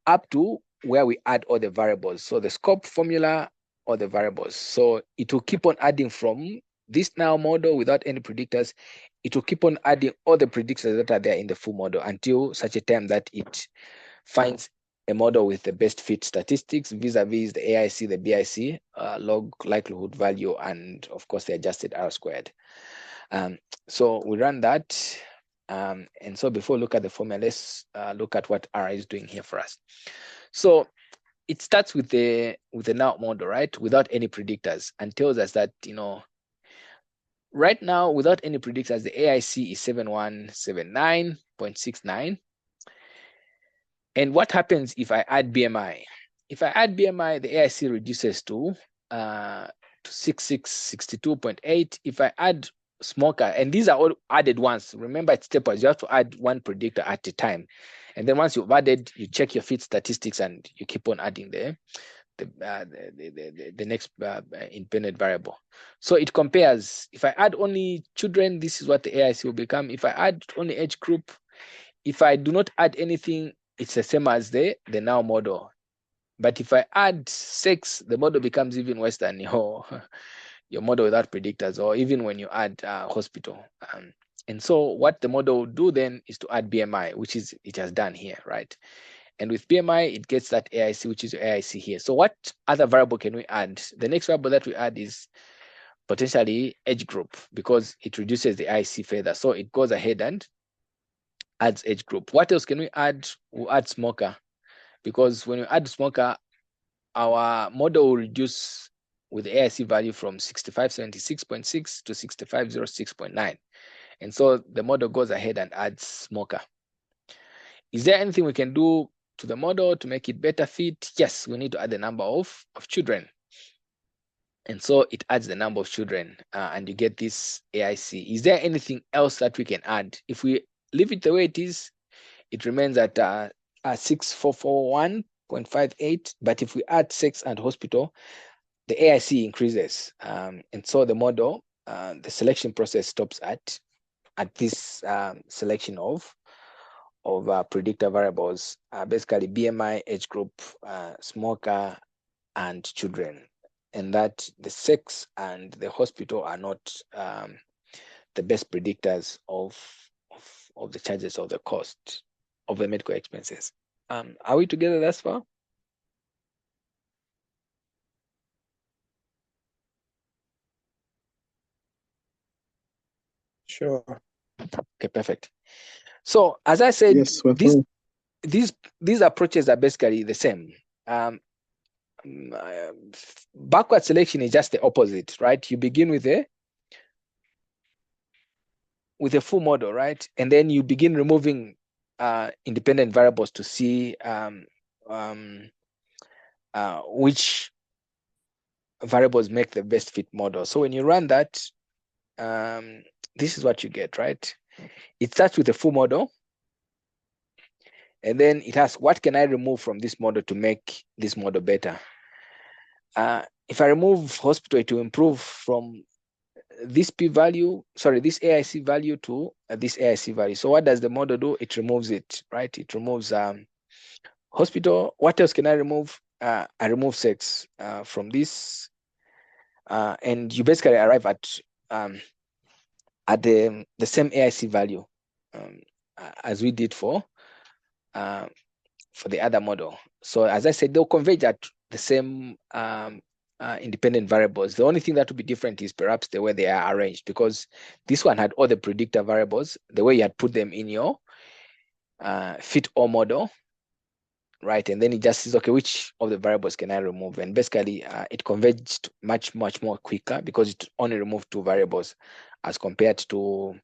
up to where we add all the variables. So the scope formula or the variables. So it will keep on adding from this now model without any predictors. It will keep on adding all the predictors that are there in the full model until such a time that it finds a model with the best fit statistics vis-a-vis the AIC, the BIC, log likelihood value, and of course the adjusted R squared. So we run that. And so before we look at the formula, let's look at what R is doing here for us. So it starts with the now model, right? Without any predictors, and tells us that, right now, without any predictors, the AIC is 7179.69. And what happens if I add BMI? If I add BMI, the AIC reduces to 6662.8. If I add smoker, and these are all added once. Remember, it's stepwise. You have to add one predictor at a time. And then once you've added, you check your fit statistics and you keep on adding the next independent variable. So it compares. If I add only children, this is what the AIC will become. If I add only age group, if I do not add anything, it's the same as the now model. But if I add sex, the model becomes even worse than your model without predictors, or even when you add hospital. And so what the model will do then is to add BMI, which is it has done here, right? And with BMI, it gets that AIC, which is your AIC here. So what other variable can we add? The next variable that we add is potentially age group, because it reduces the AIC further. So it goes ahead and adds age group. What else can we add? We'll add smoker, because when you add smoker, our model will reduce with the AIC value from 6576.6 to 6506.9. And so the model goes ahead and adds smoker. Is there anything we can do to the model to make it better fit? Yes, we need to add the number of children. And so it adds the number of children, and you get this AIC. Is there anything else that we can add? If we leave it the way it is, it remains at 6441.58. But if we add sex and hospital, the AIC increases. And so the model, the selection process stops at this selection of predictor variables, basically BMI, age group, smoker, and children. And that the sex and the hospital are not the best predictors of the charges of the cost of the medical expenses. Are we together thus far? Sure. Okay, perfect. So as I said, Yes, these approaches are basically the same. Backward selection is just the opposite, right? You begin with a full model, right? And then you begin removing independent variables to see which variables make the best fit model. So when you run that, this is what you get, right? It starts with a full model, and then it asks, what can I remove from this model to make this model better? If I remove hospital, it will improve from this p-value, this AIC value to this AIC value. So what does the model do? It removes it, right? It removes hospital. What else can I remove? I remove sex from this, and you basically arrive at the same AIC value as we did for the other model. So as I said, they'll converge at the same independent variables. The only thing that will be different is perhaps the way they are arranged, because this one had all the predictor variables, the way you had put them in your fit all model right? And then it just says, okay, which of the variables can I remove? And basically, it converged much more quicker because it only removed 2 variables as compared to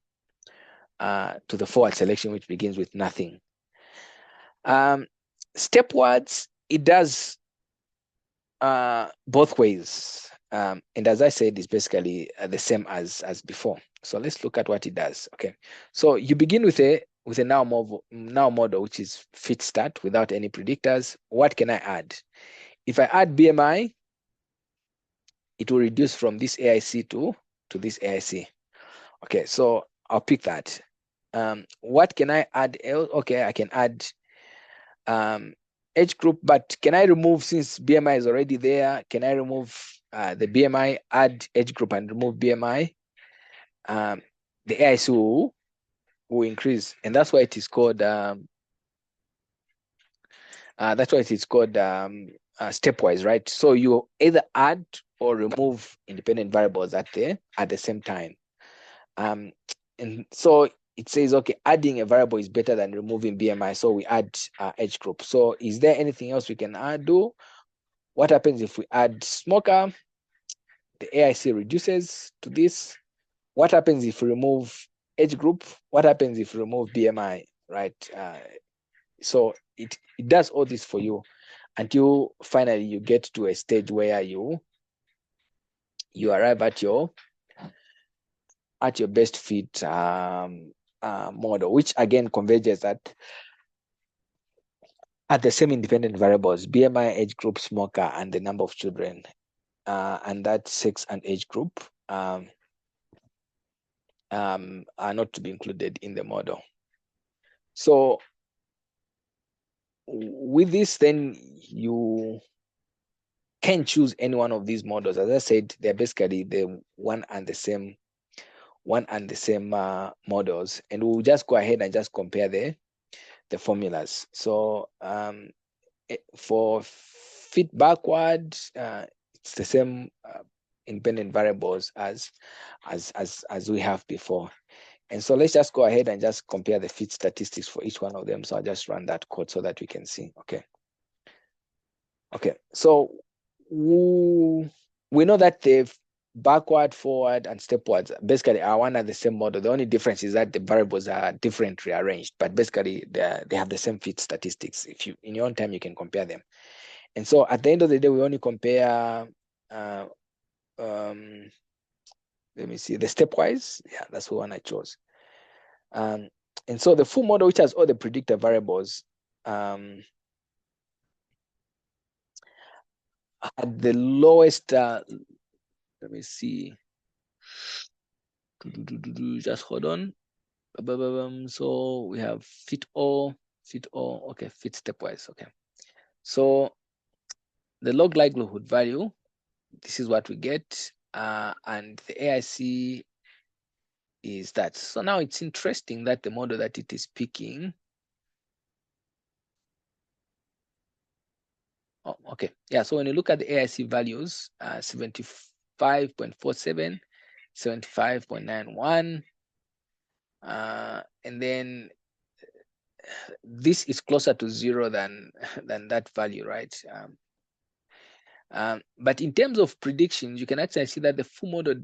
the forward selection, which begins with nothing. Stepwards, it does both ways. And as I said, it's basically the same as before. So let's look at what it does. Okay, so you begin with a now model, which is fit start without any predictors. What can I add? If I add BMI, it will reduce from this AIC to this AIC. Okay, so I'll pick that. What can I add else? Okay, I can add age group, but can I remove, since BMI is already there, can I remove the BMI, add age group and remove BMI? The AIC will increase, and that's why it is called stepwise, right? So you either add or remove independent variables at the same time. And so it says, okay, adding a variable is better than removing BMI, so we add age group. So is there anything else we can do? What happens if we add smoker? The AIC reduces to this. What happens if we remove age group? What happens if we remove BMI, right? So it does all this for you until finally you get to a stage where you arrive at your best fit model, which again converges at the same independent variables: BMI, age group, smoker, and the number of children, and that sex and age group are not to be included in the model. So with this, then you can choose any one of these models. As I said, they're basically the one and the same models, and we'll just go ahead and just compare the formulas. So for fit backward, it's the same independent variables as we have before. And so let's just go ahead and just compare the fit statistics for each one of them. So I'll just run that code so that we can see. Okay, so we know that the backward, forward, and stepwards basically are one and the same model. The only difference is that the variables are differently arranged, but basically they have the same fit statistics. If you, in your own time, you can compare them. And so at the end of the day, we only compare let me see, the stepwise. Yeah, that's the one I chose. And so the full model, which has all the predictor variables, had the lowest, let me see, just hold on. So we have fit all, okay, fit stepwise, okay. So the log likelihood value, this is what we get, and the AIC is that. So now it's interesting that the model that it is picking, oh, okay, yeah, so when you look at the AIC values, 75.47, 75.91, and then this is closer to 0 than that value, right? But in terms of predictions, you can actually see that the full model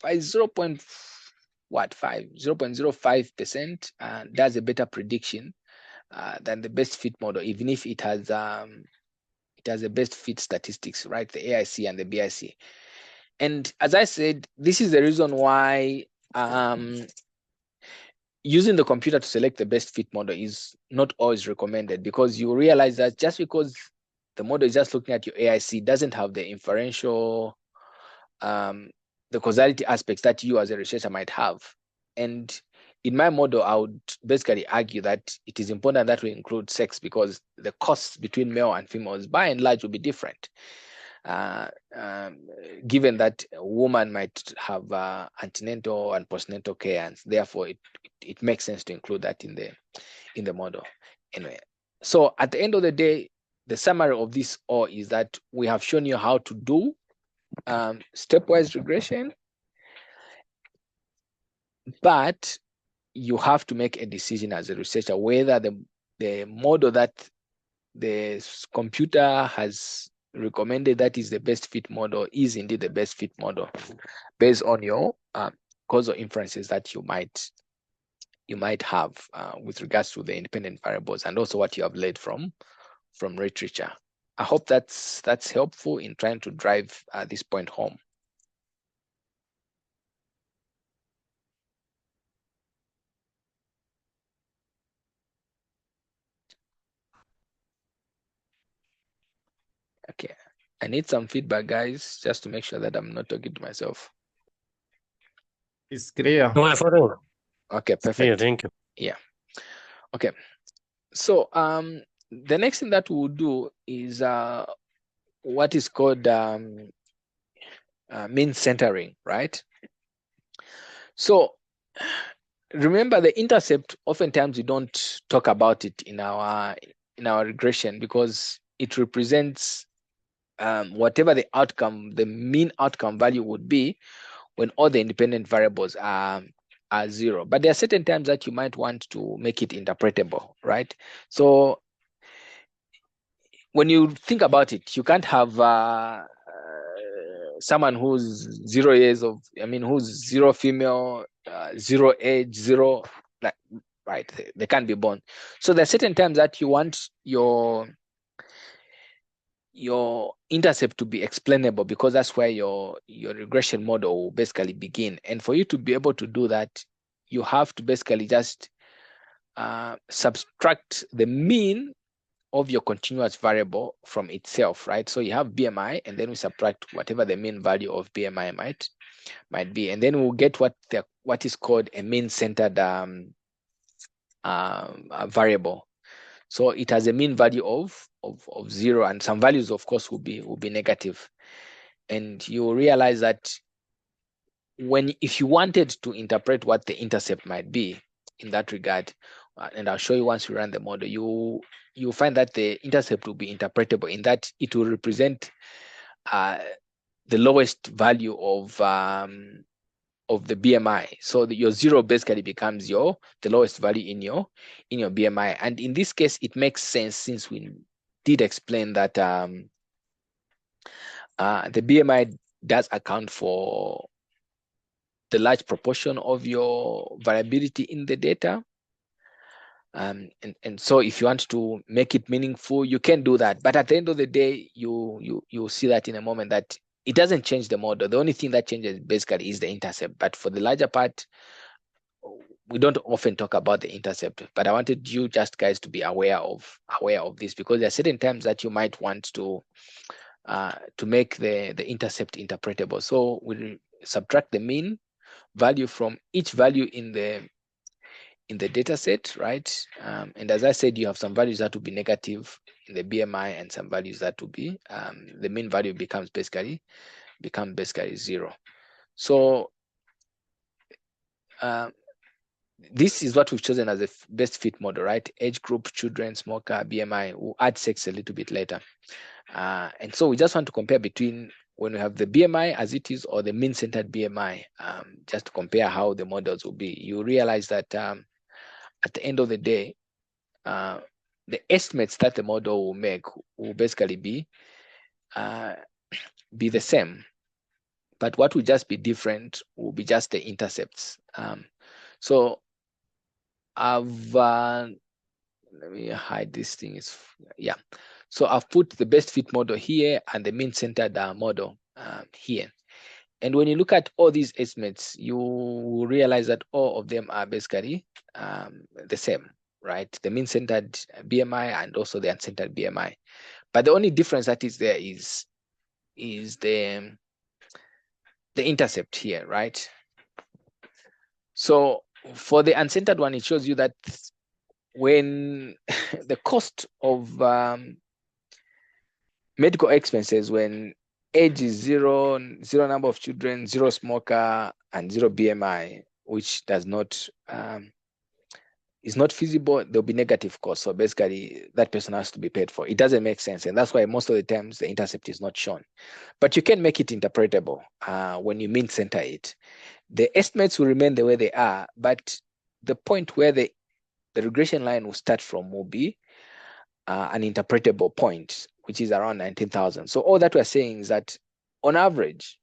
by 0.05% does a better prediction than the best fit model, even if it has a best fit statistics, right? The AIC and the BIC. And as I said, this is the reason why using the computer to select the best fit model is not always recommended, because you realize that just because the model is just looking at your AIC doesn't have the inferential, the causality aspects that you as a researcher might have. And in my model, I would basically argue that it is important that we include sex, because the costs between male and females by and large will be different. Given that a woman might have antenatal and postnatal care, and therefore it makes sense to include that in the model. Anyway, so at the end of the day, the summary of this all is that we have shown you how to do stepwise regression, but you have to make a decision as a researcher whether the model that computer has recommended that is the best fit model is indeed the best fit model based on your causal inferences that you might have with regards to the independent variables and also what you have learned from literature. I hope that's helpful in trying to drive this point home. Okay, I need some feedback, guys, just to make sure that I'm not talking to myself. It's clear. No, I follow. Okay, perfect. Yeah, thank you. Yeah. Okay. So the next thing that we'll do is what is called mean centering, right? So remember, the intercept, oftentimes we don't talk about it in our regression because it represents whatever the outcome, the mean outcome value would be when all the independent variables are zero. But there are certain times that you might want to make it interpretable, right? So when you think about it, you can't have someone who's 0 years of, who's zero female, zero age, zero, like, right? They can't be born. So there are certain times that you want your intercept to be explainable because that's where your regression model will basically begin. And for you to be able to do that, you have to basically just subtract the mean of your continuous variable from itself, right? So you have BMI, and then we subtract whatever the mean value of BMI might be, and then we'll get what is called a mean-centered variable. So it has a mean value of 0, and some values, of course, will be negative. And you realize that if you wanted to interpret what the intercept might be in that regard, and I'll show you once we run the model, you'll find that the intercept will be interpretable in that it will represent the lowest value of the BMI. So your 0 basically becomes the lowest value in your BMI. And in this case, it makes sense since we did explain that the BMI does account for the large proportion of your variability in the data. And so if you want to make it meaningful, you can do that. But at the end of the day, you'll see that in a moment that it doesn't change the model. The only thing that changes basically is the intercept. But for the larger part, we don't often talk about the intercept. But I wanted you just guys to be aware of this, because there are certain times that you might want to make the intercept interpretable. So we subtract the mean value from each value in the data set, right? And as I said, you have some values that will be negative in the BMI and some values that will be the mean value becomes basically 0. So this is what we've chosen as a best fit model, right? Age group, children, smoker, BMI. We'll add sex a little bit later. And so we just want to compare between when we have the BMI as it is or the mean-centered BMI, just to compare how the models will be. You realize that at the end of the day, the estimates that the model will make will basically be the same. But what will just be different will be just the intercepts. So I've let me hide this thing. Yeah. So I've put the best fit model here and the mean-centered model here. And when you look at all these estimates, you will realize that all of them are basically the same, right? The mean-centered BMI and also the uncentered BMI. But the only difference that is there is the intercept here, right? So for the uncentered one, it shows you that when the cost of medical expenses, when age is 0 number of children, 0 smoker, and 0 BMI, which does not is not feasible, there'll be negative cost. So basically, that person has to be paid for. It doesn't make sense, and that's why most of the times the intercept is not shown. But you can make it interpretable when you mean center it. The estimates will remain the way they are, but the point where the regression line will start from will be an interpretable point, which is around 19,000. So all that we're saying is that on average,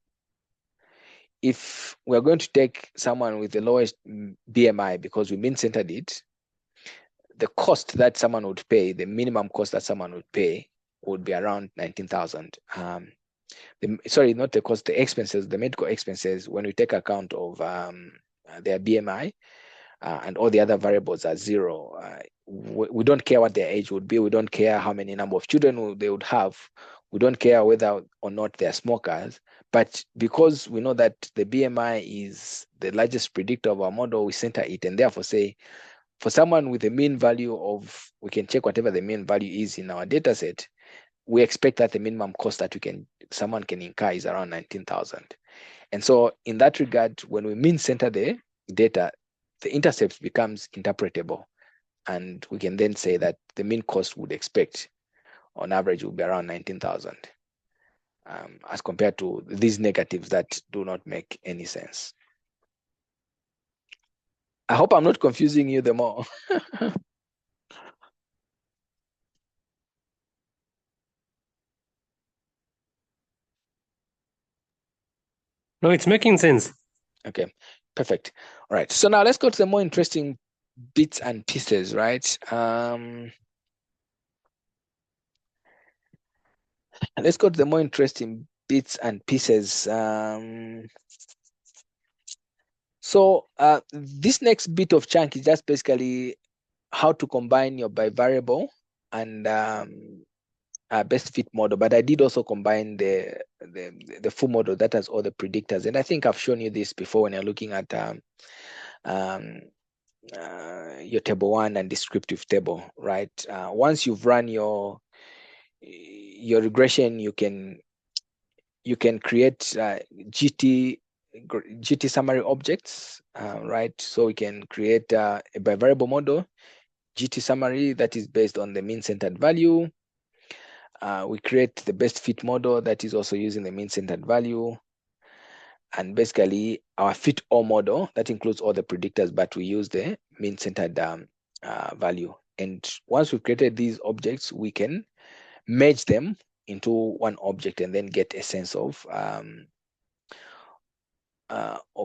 if we're going to take someone with the lowest BMI because we mean-centered it, the cost that someone would pay, the minimum cost that someone would pay would be around 19,000. Sorry, not the cost, the expenses, the medical expenses, when we take account of their BMI and all the other variables are zero. We don't care what their age would be. We don't care how many number of children they would have. We don't care whether or not they're smokers. But because we know that the BMI is the largest predictor of our model, we center it and therefore say, for someone with a mean value of, we can check whatever the mean value is in our data set, we expect that the minimum cost that someone can incur is around 19,000. And so in that regard, when we mean center the data, the intercept becomes interpretable. And we can then say that the mean cost would expect on average will be around 19,000 as compared to these negatives that do not make any sense. I hope I'm not confusing you the more. No, it's making sense. Okay, perfect. All right, so now let's go to the more interesting bits and pieces, right? Let's go to the more interesting bits and pieces. So this next bit of chunk is just basically how to combine your bivariable and best fit model. But I did also combine the full model that has all the predictors. And I think I've shown you this before when you're looking at your table 1 and descriptive table, right? Once you've run your regression, you can create GT summary objects, right? So we can create a bivariable model, GT summary, that is based on the mean-centered value. We create the best fit model that is also using the mean-centered value. And basically our fit all model that includes all the predictors, but we use the mean-centered value. And once we've created these objects, we can merge them into one object and then get a sense of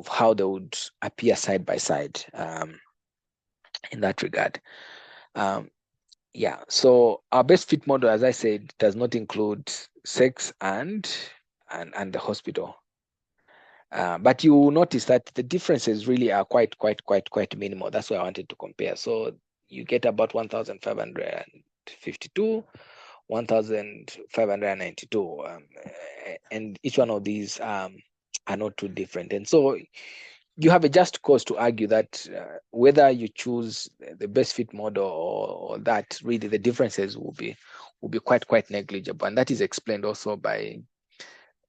how they would appear side by side in that regard. Yeah, so our best fit model, as I said, does not include sex and the hospital. But you will notice that the differences really are quite minimal. That's why I wanted to compare. So you get about 1,552, 1,592, and each one of these are not too different. And so you have a just cause to argue that whether you choose the best fit model or that, really the differences will be quite negligible. And that is explained also by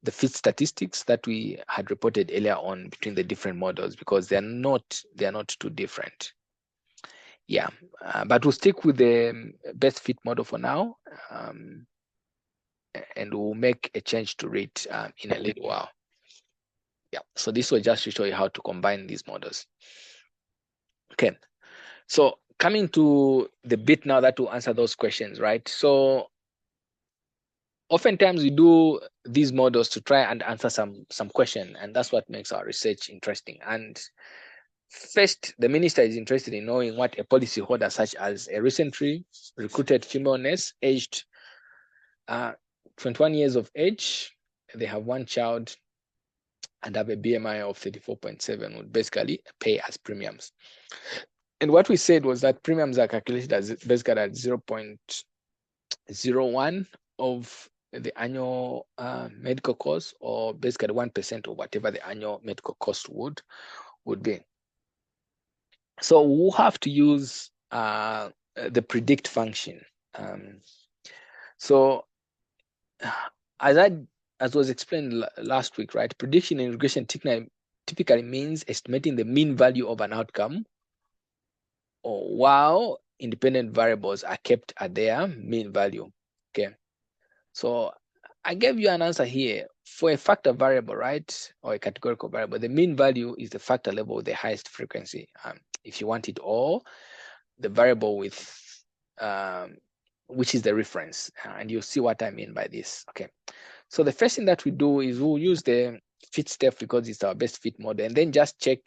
the fit statistics that we had reported earlier on between the different models, because they are not too different. Yeah, but we'll stick with the best fit model for now, and we'll make a change to it in a little while. Yeah, so this was just to show you how to combine these models. Okay, so coming to the bit now that will answer those questions, right? So oftentimes we do these models to try and answer some question, and that's what makes our research interesting. And first, the minister is interested in knowing what a policyholder such as a recently recruited female nurse aged 21 years of age, they have one child and have a BMI of 34.7 would basically pay as premiums. And what we said was that premiums are calculated as basically at 0.01 of the annual medical cost, or basically 1% of whatever the annual medical cost would be. So we'll have to use the predict function. So as was explained last week, right? Prediction in regression typically means estimating the mean value of an outcome, or while independent variables are kept at their mean value. Okay, so I gave you an answer here for a factor variable, right, or a categorical variable. The mean value is the factor level with the highest frequency. If you want it all, the variable with which is the reference, and you'll see what I mean by this. Okay, so the first thing that we do is we'll use the fit step because it's our best fit model, and then just check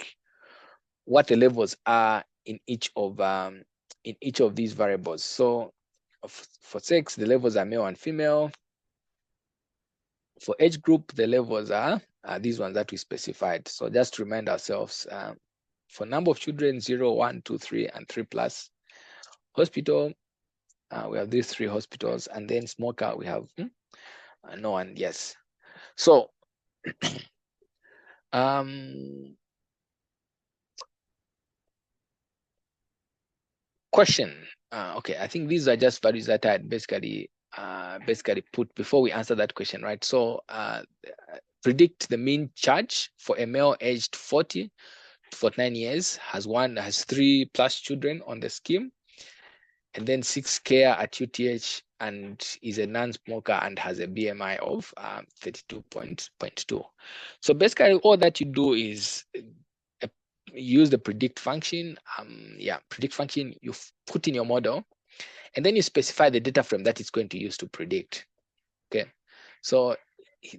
what the levels are in each of these variables. So for sex, the levels are male and female. For age group, the levels are these ones that we specified. So just to remind ourselves, for number of children, 0, 1, 2, 3, and 3 plus. Hospital, we have these 3 hospitals, and then smoker, we have no and yes. So question. Okay, I think these are just values that I had basically put before we answer that question, right? So predict the mean charge for a male aged 40 to 49 years, has 3 plus children on the scheme, and then 6 care at UTH, and is a non-smoker and has a BMI of 32.2. So basically all that you do is use the predict function. Predict function you put in your model, and then you specify the data frame that it's going to use to predict. Okay, so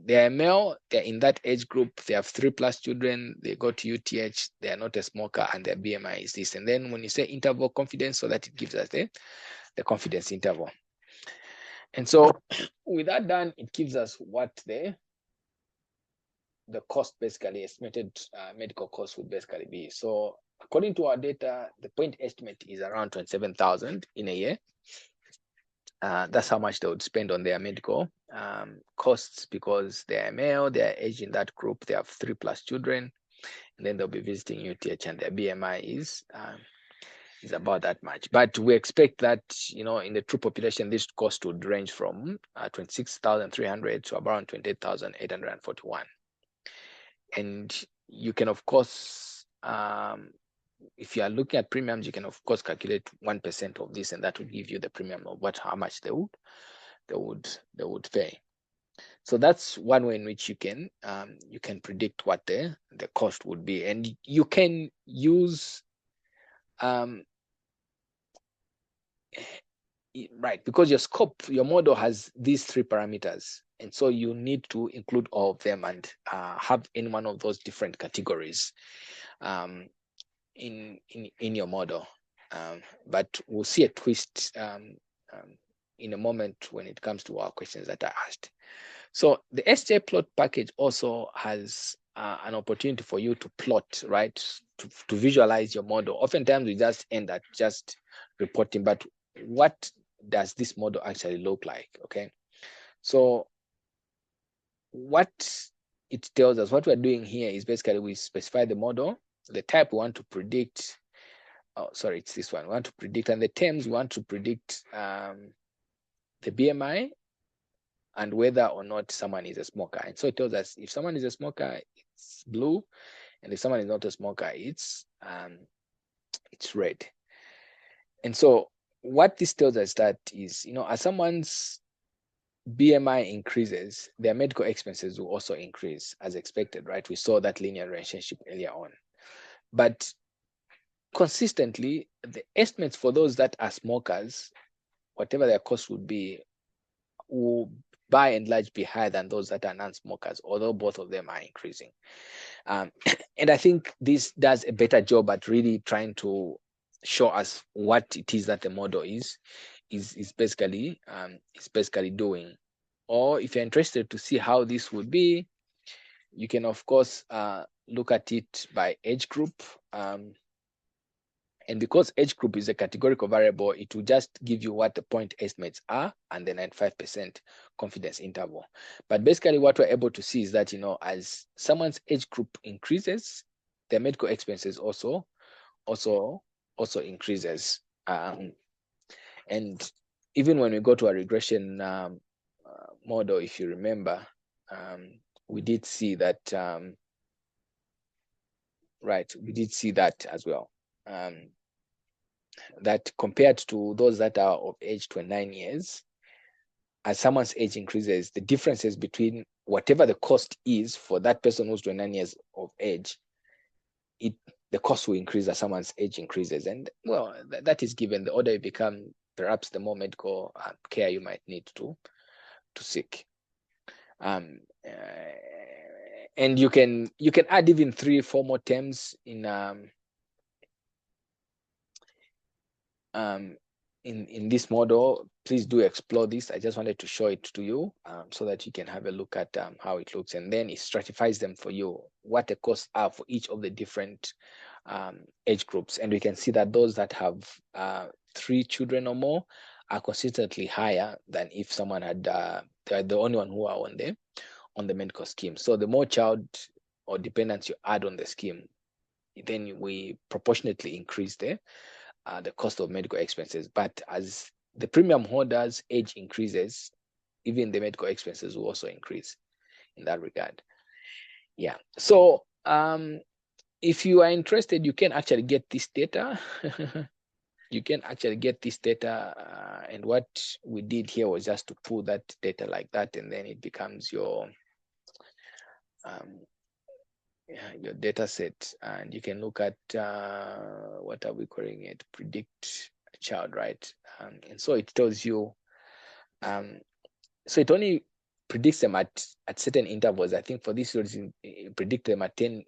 they are male, they're in that age group, they have 3 plus children, they go to UTH, they are not a smoker, and their BMI is this. And then when you say interval confidence, so that it gives us the confidence interval. And so with that done, it gives us what the cost, basically estimated medical cost, would basically be. So according to our data, the point estimate is around 27,000 in a year. That's how much they would spend on their medical costs, because they are male, they are aged in that group, they have 3 plus children, and then they'll be visiting UTH, and their BMI is about that much. But we expect that, in the true population, this cost would range from 26,300 to around 28,841. And you can, of course, if you are looking at premiums, you can of course calculate 1% of this, and that will give you the premium of how much they would pay. So that's one way in which you can predict what the cost would be, and you can use right, because your model has these 3 parameters, and so you need to include all of them and have any one of those different categories in your model. But we'll see a twist in a moment when it comes to our questions that are asked. So the SJ plot package also has an opportunity for you to plot, right, to visualize your model. Oftentimes we just end at just reporting, but what does this model actually look like? Okay, so what it tells us, what we're doing here is basically we specify the model, the type we want to predict. Oh, sorry, it's this one. We want to predict, and the terms we want to predict the BMI and whether or not someone is a smoker. And so it tells us if someone is a smoker, it's blue, and if someone is not a smoker, it's red. And so what this tells us that is, as someone's BMI increases, their medical expenses will also increase as expected, right? We saw that linear relationship earlier on. But consistently, the estimates for those that are smokers, whatever their cost would be, will by and large be higher than those that are non-smokers, although both of them are increasing. And I think this does a better job at really trying to show us what it is that the model is basically doing. Or if you're interested to see how this would be, you can of course look at it by age group. And because age group is a categorical variable, it will just give you what the point estimates are and the 95% confidence interval. But basically what we're able to see is that, as someone's age group increases, their medical expenses also increases. And even when we go to a regression model, if you remember, we did see that, we did see that as well. That compared to those that are of age 29 years, as someone's age increases, the differences between whatever the cost is for that person who's 29 years of age, the cost will increase as someone's age increases. And well, that is given. The older you become, perhaps the more medical care you might need to seek. And you can add even 3-4 more terms in this model. Please do explore this. I just wanted to show it to you so that you can have a look at how it looks, and then it stratifies them for you, what the costs are for each of the different age groups. And we can see that those that have 3 children or more are consistently higher than if someone had they're the only one who are on the medical scheme. So the more child or dependents you add on the scheme, then we proportionately increase the cost of medical expenses. But as the premium holders' age increases, even the medical expenses will also increase in that regard. Yeah. So if you are interested, you can actually get this data. You can actually get this data, and what we did here was just to pull that data like that, and then it becomes your data set, and you can look at what are we calling it, predict a child, right? And so it tells you, so it only predicts them at certain intervals. I think for this reason, it predict them at 10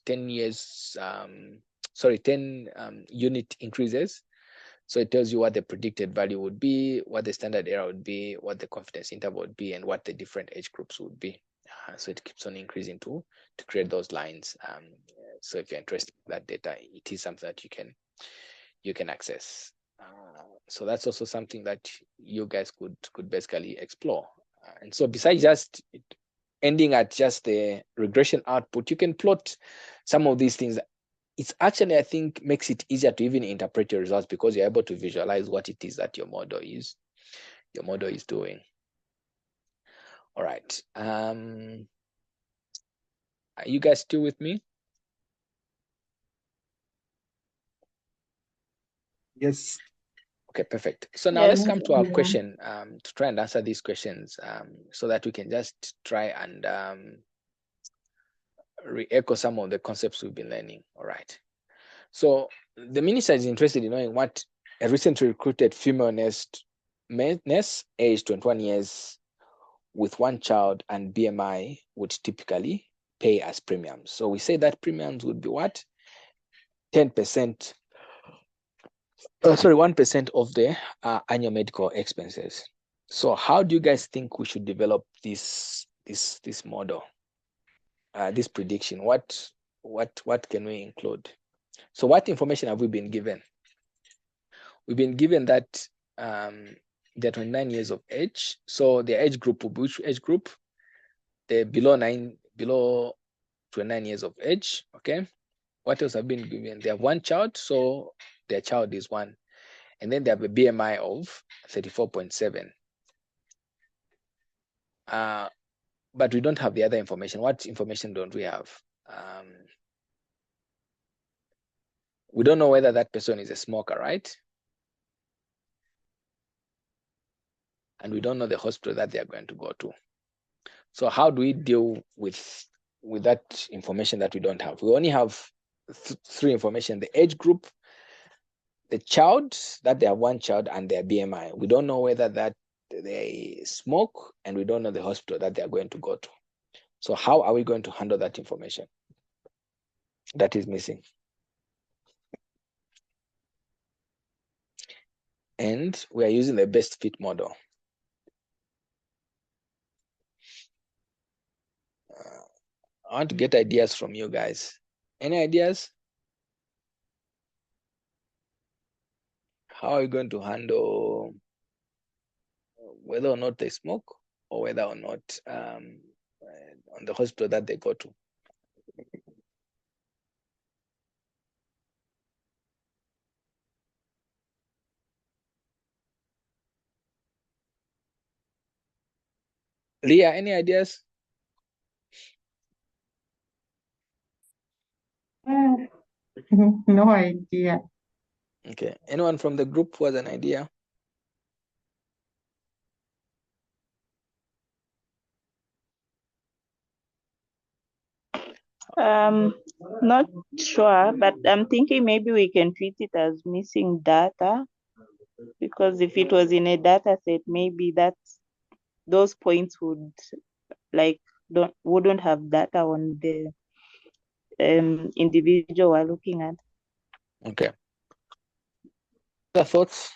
years, 10 unit increases. So it tells you what the predicted value would be, what the standard error would be, what the confidence interval would be, and what the different age groups would be. So it keeps on increasing to create those lines. So if you're interested in that data, it is something that you can access. So that's also something that you guys could basically explore. And so besides just ending at just the regression output, you can plot some of these things. It's actually, I think, makes it easier to even interpret your results because you're able to visualize what it is that your model is doing. All right. Are you guys still with me? Yes. Okay, perfect. So now let's come to our question, to try and answer these questions, so that we can just try and re-echo some of the concepts we've been learning. All right. So the minister is interested in knowing what a recently recruited female nurse aged 21 years with 1 child and BMI would typically pay as premiums. So we say that premiums would be what? 10%, 1% of the annual medical expenses. So how do you guys think we should develop this model, this prediction? What can we include? So what information have we been given? We've been given that they're 29 years of age. So their age group will be which age group? They're below 29 years of age. Okay. What else have been given? They have 1 child, so their child is 1. And then they have a BMI of 34.7. But we don't have the other information. What information don't we have? We don't know whether that person is a smoker, right? And we don't know the hospital that they are going to go to. So how do we deal with that information that we don't have? We only have 3 information: the age group, the child, that they have 1 child, and their BMI. We don't know whether that they smoke, and we don't know the hospital that they are going to go to. So how are we going to handle that information that is missing? And we are using the best fit model. I want to get ideas from you guys. Any ideas? How are you going to handle whether or not they smoke, or whether or not on the hospital that they go to? Leah, any ideas? No idea. Okay. Anyone from the group who has an idea? Not sure, but I'm thinking maybe we can treat it as missing data. Because if it was in a data set, maybe those points wouldn't have data on the individual we're looking at. Okay. Other thoughts?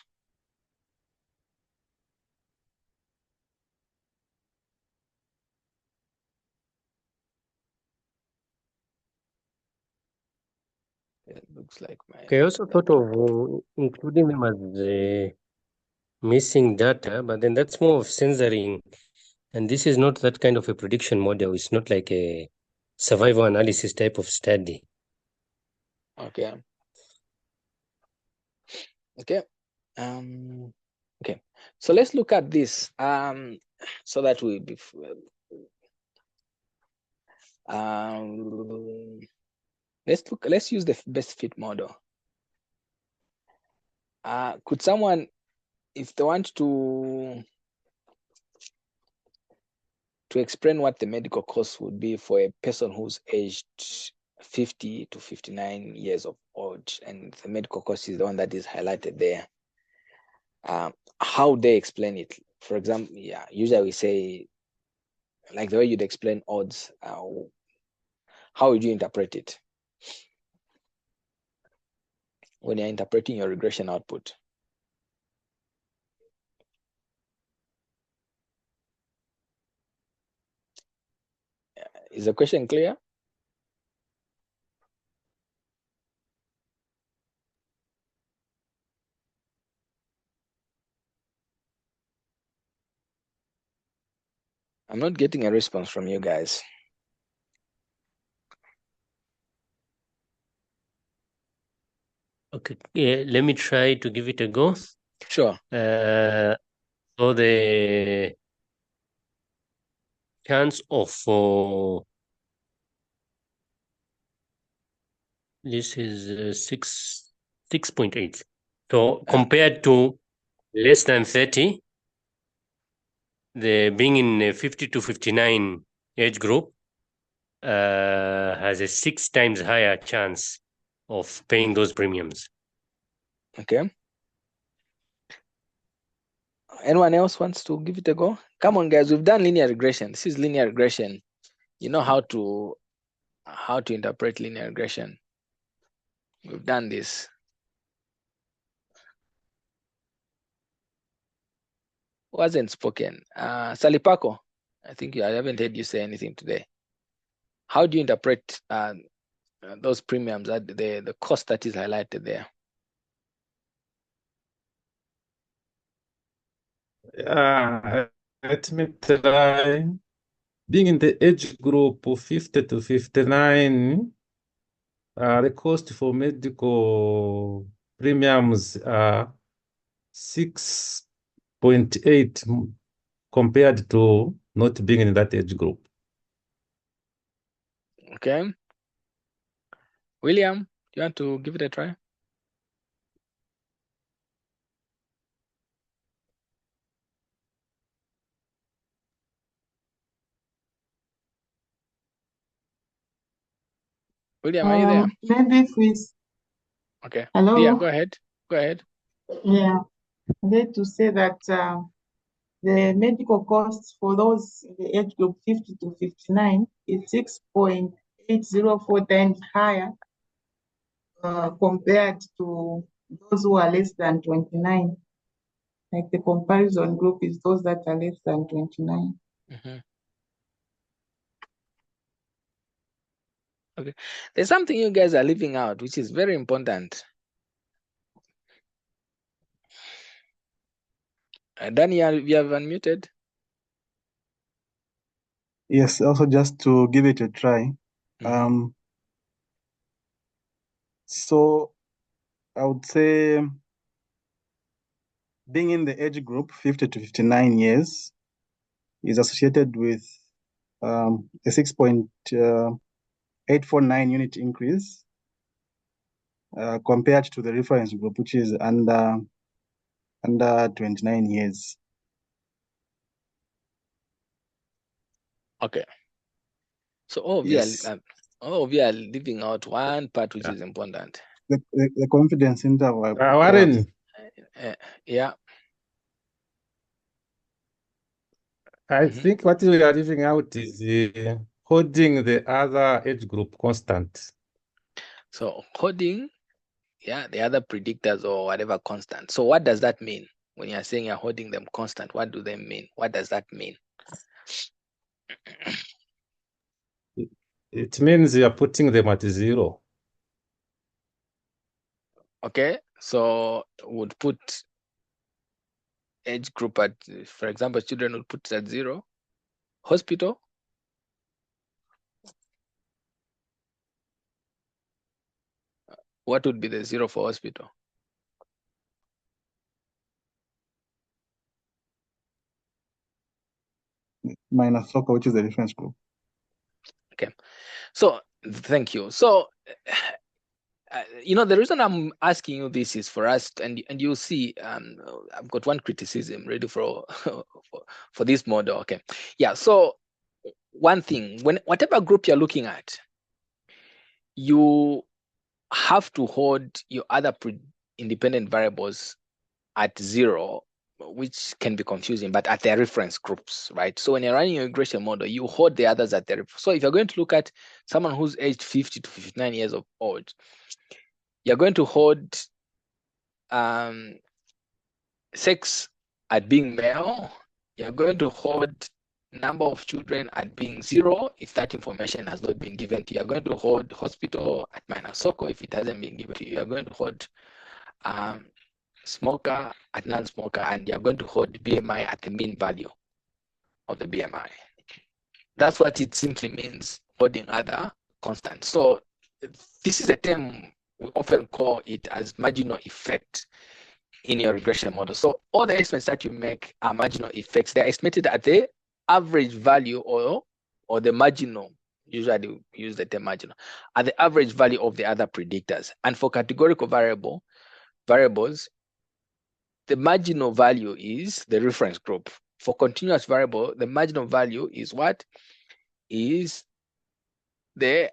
It looks like my. Okay, I also thought of including them as missing data, but then that's more of censoring. And this is not that kind of a prediction model. It's not like a survival analysis type of study. Okay. Okay. Okay. So let's look at this. So that we be. Let's use the best fit model. Could someone, if they want to explain what the medical cost would be for a person who's aged 50 to 59 years of age, and the medical cost is the one that is highlighted there, how they explain it? For example, usually we say, like the way you'd explain odds, how would you interpret it when you're interpreting your regression output? Is the question clear? I'm not getting a response from you guys. Okay, let me try to give it a go. Sure. So the chance of this is 6.8. So compared to less than 30, the being in a 50 to 59 age group has a 6 times higher chance of paying those premiums. Okay. Anyone else wants to give it a go? Come on, guys. We've done linear regression. This is linear regression. You know how to interpret linear regression. We've done this. Who hasn't spoken? Salipako, I think I haven't heard you say anything today. How do you interpret those premiums, the cost that is highlighted there? Let me try. Being in the age group of 50 to 59, the cost for medical premiums are 6.8 compared to not being in that age group. Okay. William, do you want to give it a try? William, are you there? Maybe if we, Okay. hello? Yeah, go ahead. Go ahead. Yeah, I need to say that the medical costs for those in the age group 50 to 59 is 6.804 times higher compared to those who are less than 29. Like the comparison group is those that are less than 29. Mm-hmm. Okay. There's something you guys are leaving out, which is very important. Daniel, you have unmuted. Yes, also just to give it a try. Mm-hmm. So I would say being in the age group 50 to 59 years is associated with a 6.849 unit increase compared to the reference group, which is under 29 years. Okay. So all of Yes. you are leaving out one part which is important. The confidence interval. Warren, Yeah. I think what we are leaving out is holding the other age group constant. So holding, yeah, the other predictors or whatever constant. So what does that mean? When you're saying you're holding them constant, what do they mean? What does that mean? It means you are putting them at 0. Okay, so would put age group at, for example, children would put it at 0. Hospital, what would be the 0 for hospital? Minus soccer, which is the reference group. Okay, so thank you. So the reason I'm asking you this is for us, and you'll see, I've got one criticism ready for for this model. Okay, yeah. So one thing, whatever group you're looking at, you have to hold your other independent variables at 0, which can be confusing, but at their reference groups, right? So when you're running your regression model, you hold the others at their. So if you're going to look at someone who's aged 50 to 59 years of old, you're going to hold sex at being male. You're going to hold number of children at being 0 if that information has not been given to you. You're going to hold hospital at minus SOCO if it hasn't been given to you. You're going to hold smoker at non-smoker, and you're going to hold BMI at the mean value of the BMI. That's what it simply means, holding other constants. So this is a term we often call it as marginal effect in your regression model. So all the estimates that you make are marginal effects. They're estimated at the average value or the marginal. Usually we use the term marginal at the average value of the other predictors. And for categorical variables, the marginal value is the reference group. For continuous variable, the marginal value is what? Is the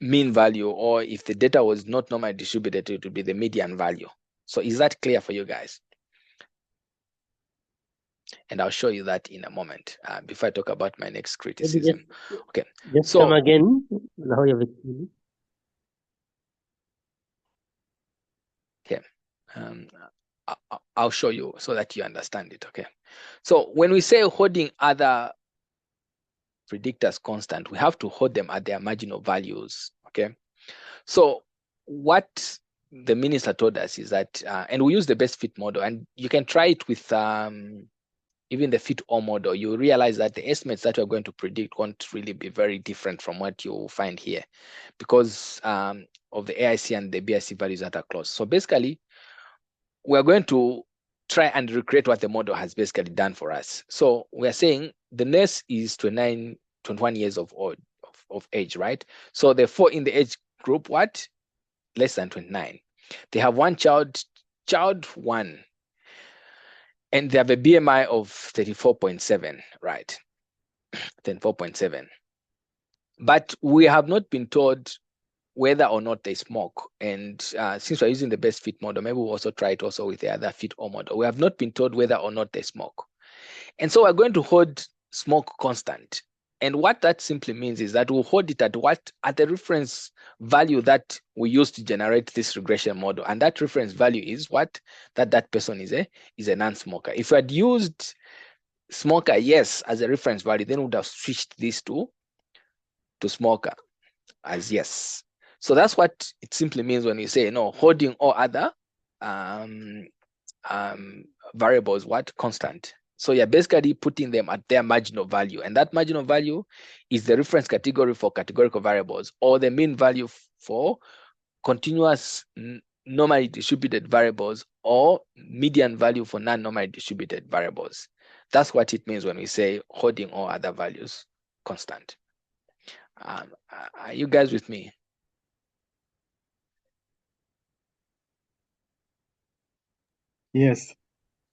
mean value, or if the data was not normally distributed, it would be the median value. So is that clear for you guys? And I'll show you that in a moment before I talk about my next criticism. Okay, Just so come again. Now you have it. okay, I'll show you so that you understand it. Okay, so when we say holding other predictors constant, we have to hold them at their marginal values. Okay, so what the minister told us is that, and we use the best fit model, and you can try it with even the fit all model. You realize that the estimates that we're going to predict won't really be very different from what you find here because of the AIC and the BIC values that are close. So basically, we're going to try and recreate what the model has basically done for us. So we're saying the nurse is 21 years of age, right? So the 4 in the age group, what? Less than 29. They have one child 1, and they have a BMI of 34.7, right? 34.7. But we have not been told whether or not they smoke. And since we're using the best fit model, maybe we'll also try it also with the other fit or model. We have not been told whether or not they smoke. And so we're going to hold smoke constant. And what that simply means is that we'll hold it at the reference value that we use to generate this regression model. And that reference value is what? That person is a non-smoker. If we had used smoker, yes, as a reference value, then we would have switched this to smoker as yes. So that's what it simply means when you say, holding all other variables, what? Constant. So you're basically putting them at their marginal value. And that marginal value is the reference category for categorical variables, or the mean value for continuous normally distributed variables, or median value for non-normally distributed variables. That's what it means when we say holding all other values constant. Are you guys with me? Yes.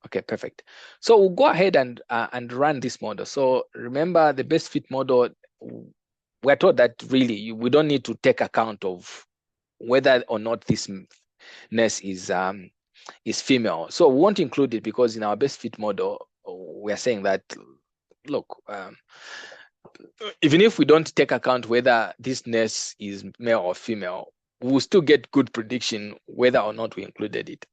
Okay, perfect. So we'll go ahead and run this model. So remember, the best fit model, we're told that really we don't need to take account of whether or not this nurse is is female. So we won't include it because in our best fit model, we are saying that, look, even if we don't take account whether this nurse is male or female, we'll still get good prediction whether or not we included it.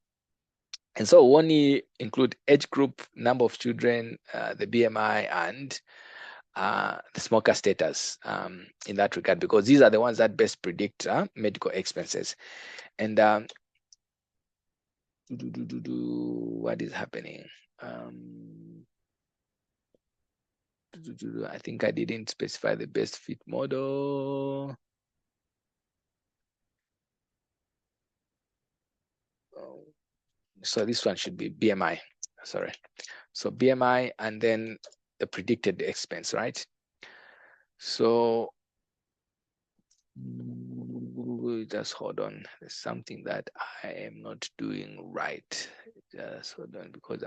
And so we only include age group, number of children, the BMI, and the smoker status in that regard, because these are the ones that best predict medical expenses. And what is happening? I think I didn't specify the best fit model. So this one should be BMI, sorry. So BMI and then the predicted expense, right? So just hold on. There's something that I am not doing right. Just hold on, because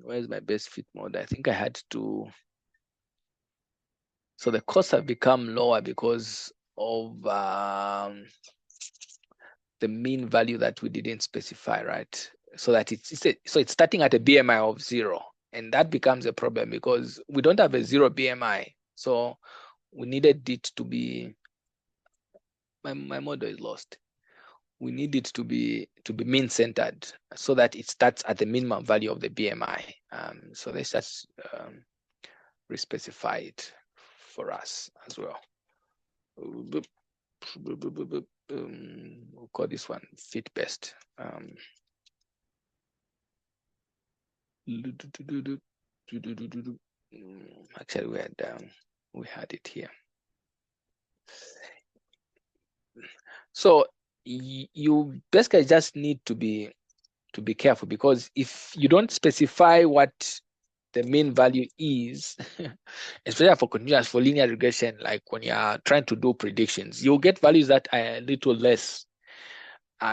where's my best fit mode? I think I had to. So the costs have become lower because of the mean value that we didn't specify, right? So that it's starting at a BMI of 0, and that becomes a problem because we don't have a 0 BMI. So we needed it to be, my model is lost. We need it to be mean centered so that it starts at the minimum value of the BMI. So let's just re-specify it for us as well. We'll call this one fit best. Actually, we had it here. So you basically just need to be careful, because if you don't specify what the mean value is, especially for continuous, for linear regression, like when you are trying to do predictions, you'll get values that are a little less,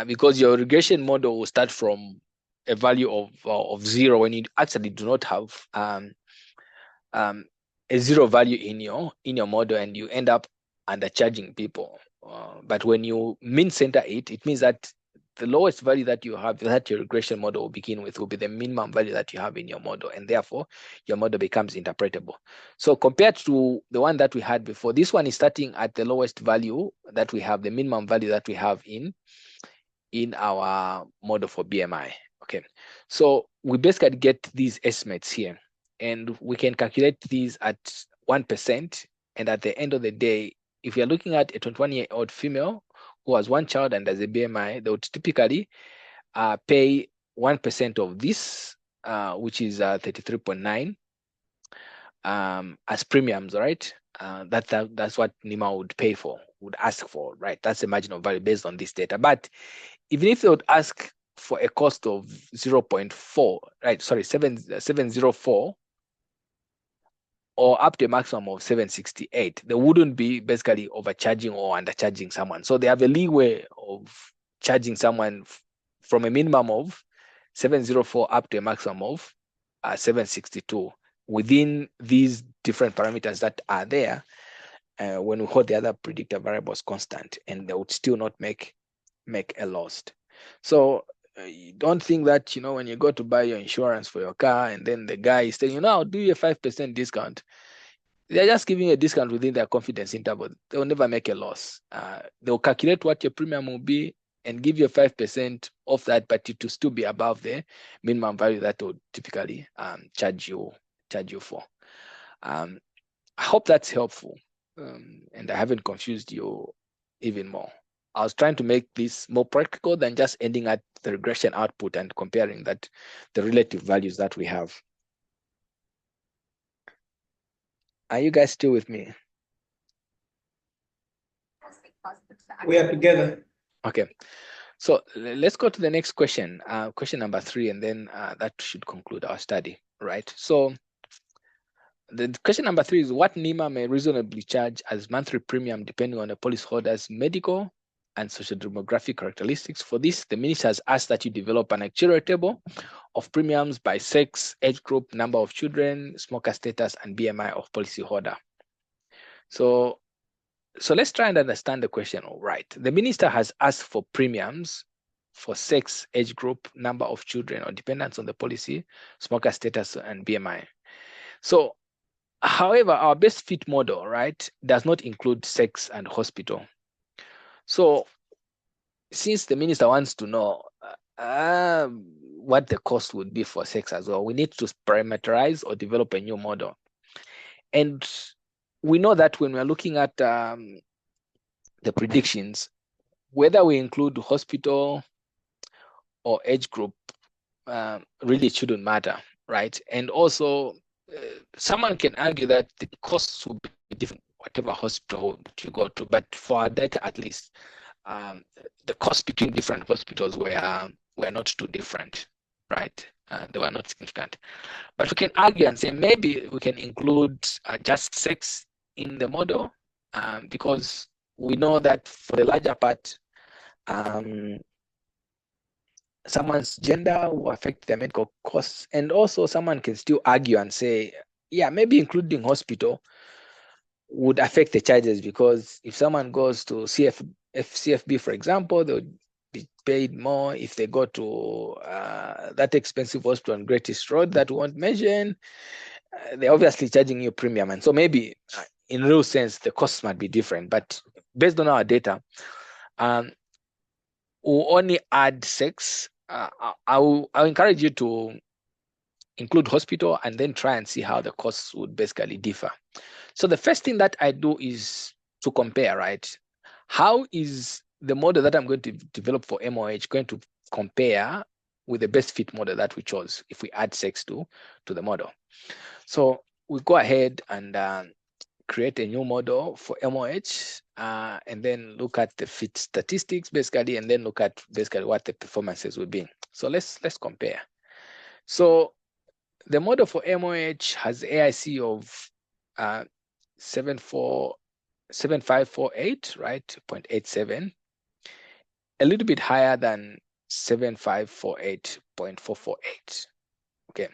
because your regression model will start from a value of 0 when you actually do not have a 0 value in your model, and you end up undercharging people. But when you mean center it means that the lowest value that you have, that your regression model will begin with, will be the minimum value that you have in your model, and therefore your model becomes interpretable. So compared to the one that we had before, this one is starting at the lowest value that we have, the minimum value that we have in our model for BMI. Okay, so we basically get these estimates here, and we can calculate these at 1%. And at the end of the day, if you're looking at a 21-year-old female who has one child and has a BMI, they would typically pay 1% of this, which is 33.9 as premiums, right? That's what NIMA would ask for, right? That's the marginal value based on this data. But even if they would ask for a cost of 0.4, right? Sorry, 704, or up to a maximum of 768, they wouldn't be basically overcharging or undercharging someone. So they have a leeway of charging someone from a minimum of 704 up to a maximum of 762 within these different parameters that are there, when we hold the other predictor variables constant, and they would still not make a loss. So you don't think that, when you go to buy your insurance for your car and then the guy is saying, I'll do you a 5% discount. They're just giving you a discount within their confidence interval. They'll never make a loss. They'll calculate what your premium will be and give you 5% of that, but it will still be above the minimum value that they would typically charge you for. I hope that's helpful, and I haven't confused you even more. I was trying to make this more practical than just ending at the regression output and comparing the relative values that we have. Are you guys still with me? We are together. Okay, so let's go to the next question, question number 3, and then that should conclude our study, right? So the question number 3 is, what NIMA may reasonably charge as monthly premium depending on a policyholder's medical and social demographic characteristics. For this, the minister has asked that you develop an actuarial table of premiums by sex, age group, number of children, smoker status, and BMI of policyholder. So So let's try and understand the question all right. The minister has asked for premiums for sex, age group, number of children, or dependence on the policy, smoker status, and BMI. So, however, our best fit model, right, does not include sex and hospital. So, since the minister wants to know what the cost would be for sex as well, we need to parameterize or develop a new model. And we know that when we're looking at the predictions, whether we include hospital or age group, really it shouldn't matter, right? And also, someone can argue that the costs will be different, whatever hospital you go to, but for our data at least, the costs between different hospitals were not too different, right? They were not significant. But we can argue and say maybe we can include just sex in the model, because we know that for the larger part, someone's gender will affect their medical costs. And also someone can still argue and say, yeah, maybe including hospital would affect the charges, because if someone goes to CFB, for example, they would be paid more. If they go to that expensive hospital on Greatest Road that we won't mention, they're obviously charging you premium. And so maybe in real sense, the costs might be different. But based on our data, we'll only add sex. I'll encourage you to include hospital and then try and see how the costs would basically differ. So the first thing that I do is to compare, right? How is the model that I'm going to develop for MOH going to compare with the best fit model that we chose if we add sex to the model? So we go ahead and create a new model for MOH, and then look at the fit statistics basically, and then look at basically what the performances would be. So let's compare. So the model for MOH has AIC of 7548, right? 0.87, a little bit higher than 7548.448. Okay.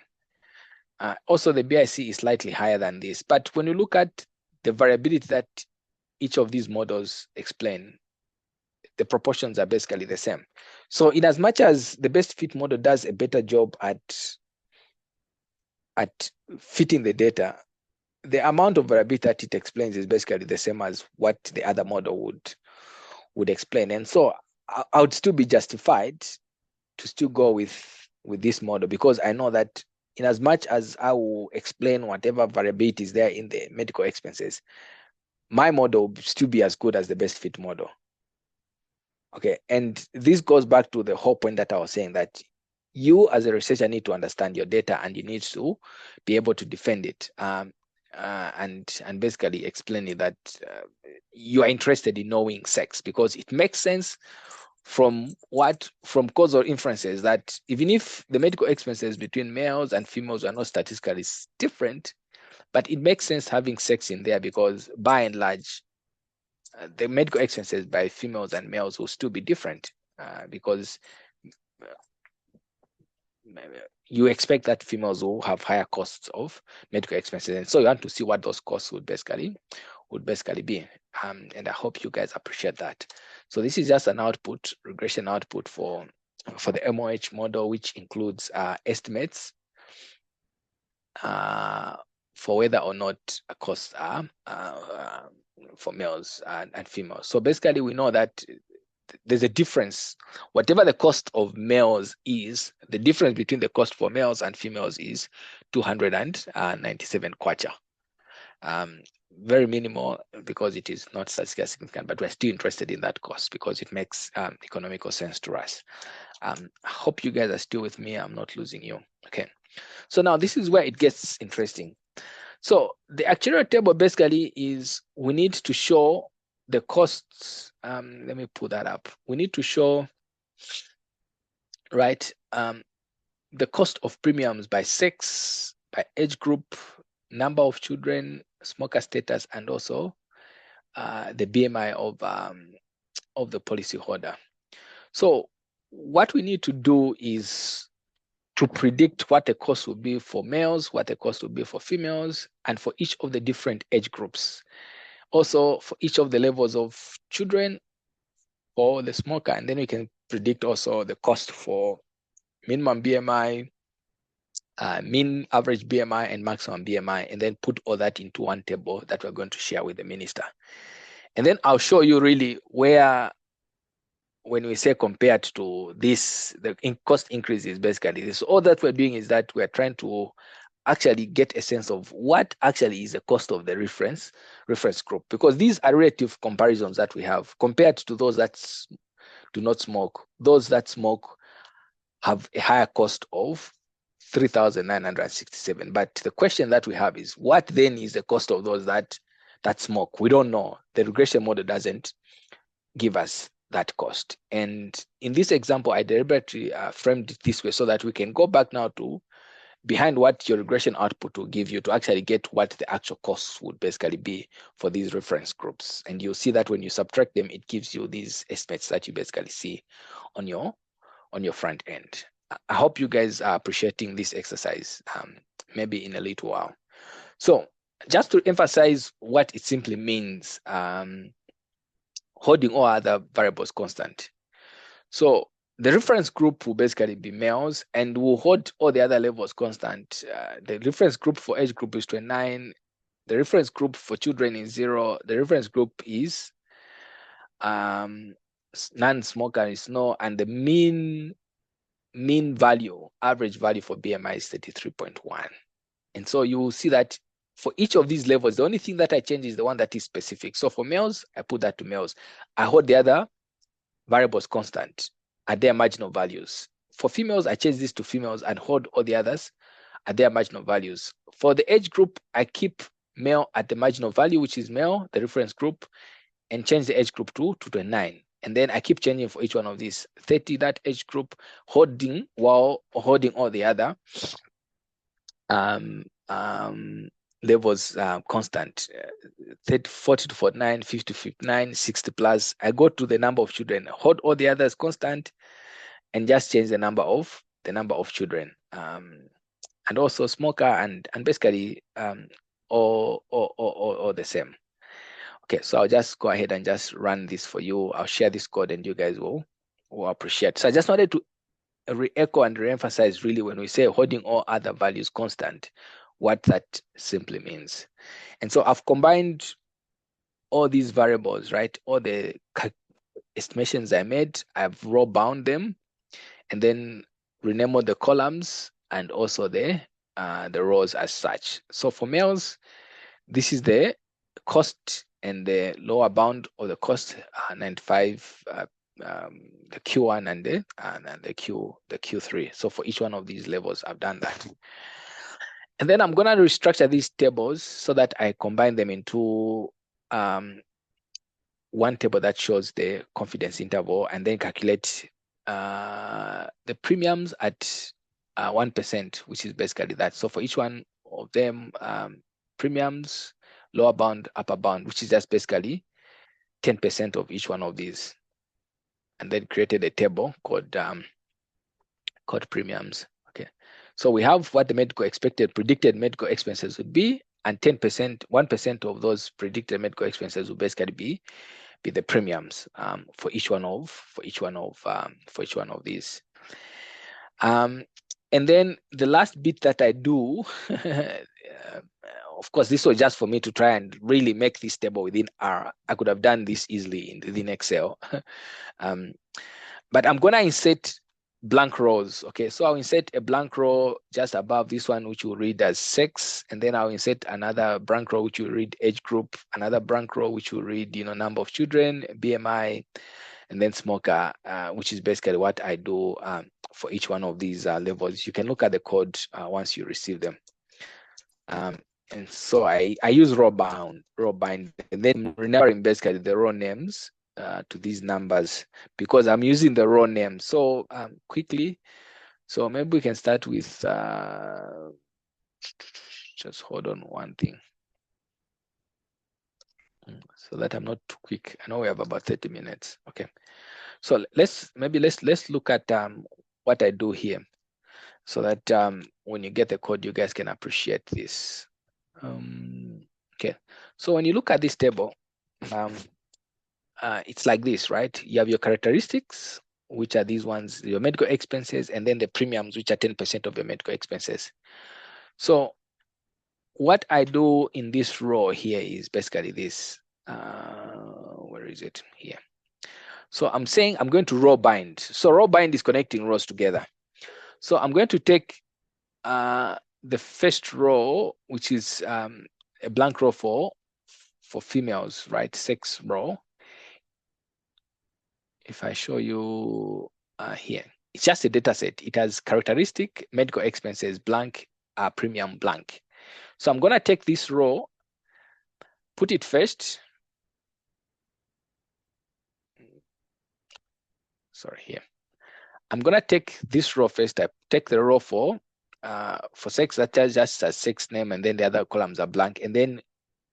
Also, the BIC is slightly higher than this. But when you look at the variability that each of these models explain, the proportions are basically the same. So in as much as the best fit model does a better job at fitting the data, the amount of variability that it explains is basically the same as what the other model would explain. And so I would still be justified to still go with this model, because I know that in as much as I will explain whatever variability is there in the medical expenses, my model will still be as good as the best fit model. Okay, and this goes back to the whole point that I was saying, that you as a researcher need to understand your data and you need to be able to defend it, and basically explaining that you are interested in knowing sex, because it makes sense from causal inferences that even if the medical expenses between males and females are not statistically different, but it makes sense having sex in there, because by and large, the medical expenses by females and males will still be different, because you expect that females will have higher costs of medical expenses, and so you want to see what those costs would basically be. And I hope you guys appreciate that. So this is just an output, regression output for the MOH model, which includes estimates for whether or not costs are for males and females. So basically, we know that there's a difference. Whatever the cost of males is, the difference between the cost for males and females is 297 kwacha. Very minimal, because it is not statistically significant, but we're still interested in that cost because it makes economical sense to us. I hope you guys are still with me. I'm not losing you. Okay. So now this is where it gets interesting. So the actuarial table basically is, we need to show the costs. Let me pull that up. We need to show, right, the cost of premiums by sex, by age group, number of children, smoker status, and also the BMI of the policyholder. So what we need to do is to predict what the cost will be for males, what the cost will be for females, and for each of the different age groups. Also for each of the levels of children for the smoker, and then we can predict also the cost for minimum BMI, mean average BMI, and maximum BMI, and then put all that into one table that we're going to share with the minister. And then I'll show you really where, when we say compared to this, the cost increase is basically this. All that we're doing is that we're trying to actually get a sense of what actually is the cost of the reference group, because these are relative comparisons that we have compared to those that do not smoke. Those that smoke have a higher cost of 3,967. But the question that we have is, what then is the cost of those that smoke? We don't know. The regression model doesn't give us that cost. And in this example, I deliberately framed it this way so that we can go back now to behind what your regression output will give you to actually get what the actual costs would basically be for these reference groups. And you'll see that when you subtract them, it gives you these estimates that you basically see on your front end. I hope you guys are appreciating this exercise, maybe in a little while. So just to emphasize what it simply means, holding all other variables constant. So the reference group will basically be males, and will hold all the other levels constant. The reference group for age group is 29. The reference group for children is 0. The reference group is non-smoker is no, and the mean value, average value for BMI is 33.1. And so you will see that for each of these levels, the only thing that I change is the one that is specific. So for males, I put that to males. I hold the other variables constant at their marginal values. For females, I change this to females and hold all the others at their marginal values. For the age group, I keep male at the marginal value, which is male, the reference group, and change the age group to 29. And then I keep changing for each one of these. 30, that age group, holding while holding all the other levels constant. 30, 40 to 49, 50 to 59, 60 plus. I go to the number of children, hold all the others constant, and just change the number of children. And also smoker and basically all the same. Okay, so I'll just go ahead and just run this for you. I'll share this code and you guys will appreciate. So I just wanted to re-echo and re-emphasize really when we say holding all other values constant, what that simply means. And so I've combined all these variables, right? All the estimations I made, I've row bound them and then rename all the columns and also the rows as such. So for males, this is the cost and the lower bound of the cost, 95, the Q1 and the Q3. So for each one of these levels, I've done that. And then I'm going to restructure these tables so that I combine them into one table that shows the confidence interval, and then calculate the premiums at 1%, which is basically that. So for each one of them, premiums, lower bound, upper bound, which is just basically 10% of each one of these. And then created a table called premiums. Okay, so we have what the predicted medical expenses would be, and 10%, 1% of those predicted medical expenses will basically be the premiums for each one of these. And then the last bit that I do, of course, this was just for me to try and really make this table within R. I could have done this easily within Excel. But I'm going to insert blank rows. Okay, so I'll insert a blank row just above this one, which will read as sex. And then I'll insert another blank row, which will read age group, another blank row, which will read, number of children, BMI, and then smoker, which is basically what I do for each one of these levels. You can look at the code once you receive them. And so I use row bind, and then remembering basically the row names to these numbers, because I'm using the row name. So quickly, so maybe we can start with, just hold on one thing, so that I'm not too quick. I know we have about 30 minutes. Okay, so let's look at what I do here, so that when you get the code, you guys can appreciate this. Okay, So when you look at this table, it's like this, right? You have your characteristics, which are these ones, your medical expenses, and then the premiums, which are 10% of your medical expenses. So what I do in this row here is basically this. Where is it? Here. So I'm saying I'm going to row bind. So row bind is connecting rows together. So I'm going to take the first row, which is a blank row for females, right? Sex row. If I show you here, it's just a data set. It has characteristic, medical expenses, blank, premium, blank. So I'm going to take this row, put it first. Sorry, here. I'm going to take this row first. I take the row for sex, that just a sex name, and then the other columns are blank, and then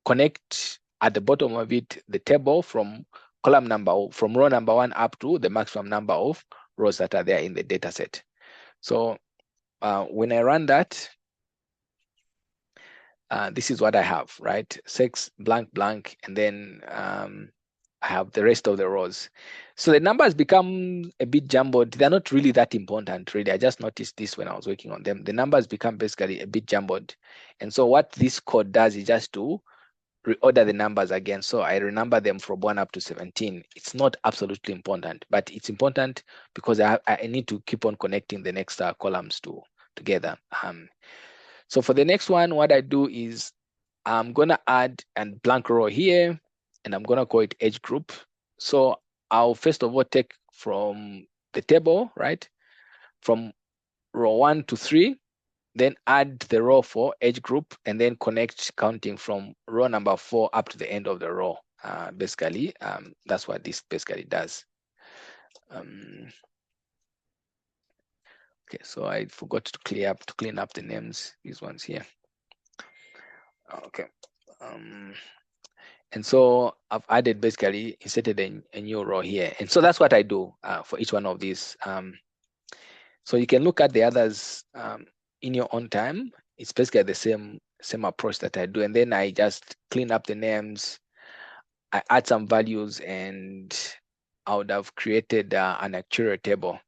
connect at the bottom of it the table from row number 1 up to the maximum number of rows that are there in the data set. So when I run that, this is what I have, right? Sex, blank, blank, and then I have the rest of the rows. So the numbers become a bit jumbled. They're not really that important, really. I just noticed this when I was working on them. The numbers become basically a bit jumbled. And so what this code does is just to reorder the numbers again. So I renumber them from 1 up to 17. It's not absolutely important, but it's important because I need to keep on connecting the next columns together. So for the next one, what I do is I'm going to add a blank row here, and I'm going to call it age group. So I'll first of all take from the table, right, from row 1 to 3, then add the row for age group, and then connect counting from row number 4 up to the end of the row. Basically, that's what this basically does. Okay, so I forgot to clean up the names, these ones here. Okay. And so I've added basically inserted a new row here. And so that's what I do for each one of these. So you can look at the others in your own time. It's basically the same approach that I do. And then I just clean up the names. I add some values, and I would have created an actuarial table.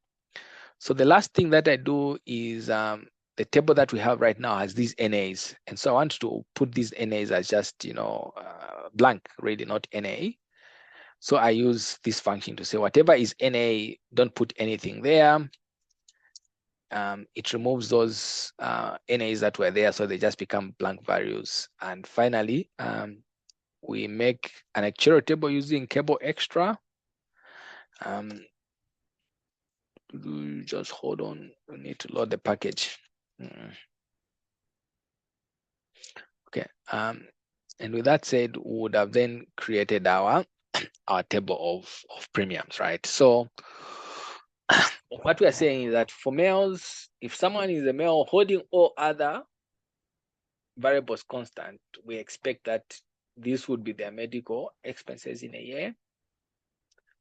So the last thing that I do is the table that we have right now has these NAs. And so I want to put these NAs as just, blank, really, not NA. So I use this function to say whatever is NA, don't put anything there. It removes those NAs that were there, so they just become blank values. And finally, we make an actuarial table using cable extra. Just hold on, we need to load the package. Okay, and with that said, we would have then created our table of premiums, right? So what we are saying is that for males, if someone is a male holding all other variables constant, we expect that this would be their medical expenses in a year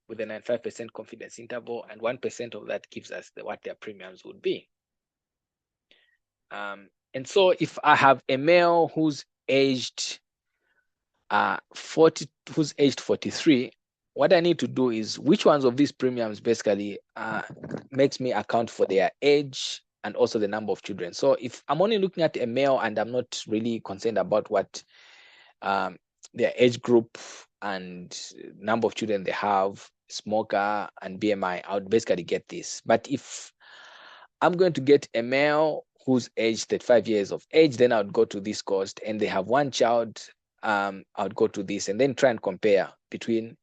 with a 95% confidence interval, and 1% of that gives us what their premiums would be. And so if I have a male who's aged 43, what I need to do is which ones of these premiums basically makes me account for their age and also the number of children. So if I'm only looking at a male and I'm not really concerned about what their age group and number of children they have, smoker and BMI, I would basically get this. But if I'm going to get a male who's aged 35 years of age, then I would go to this cost, and they have one child, I would go to this, and then try and compare between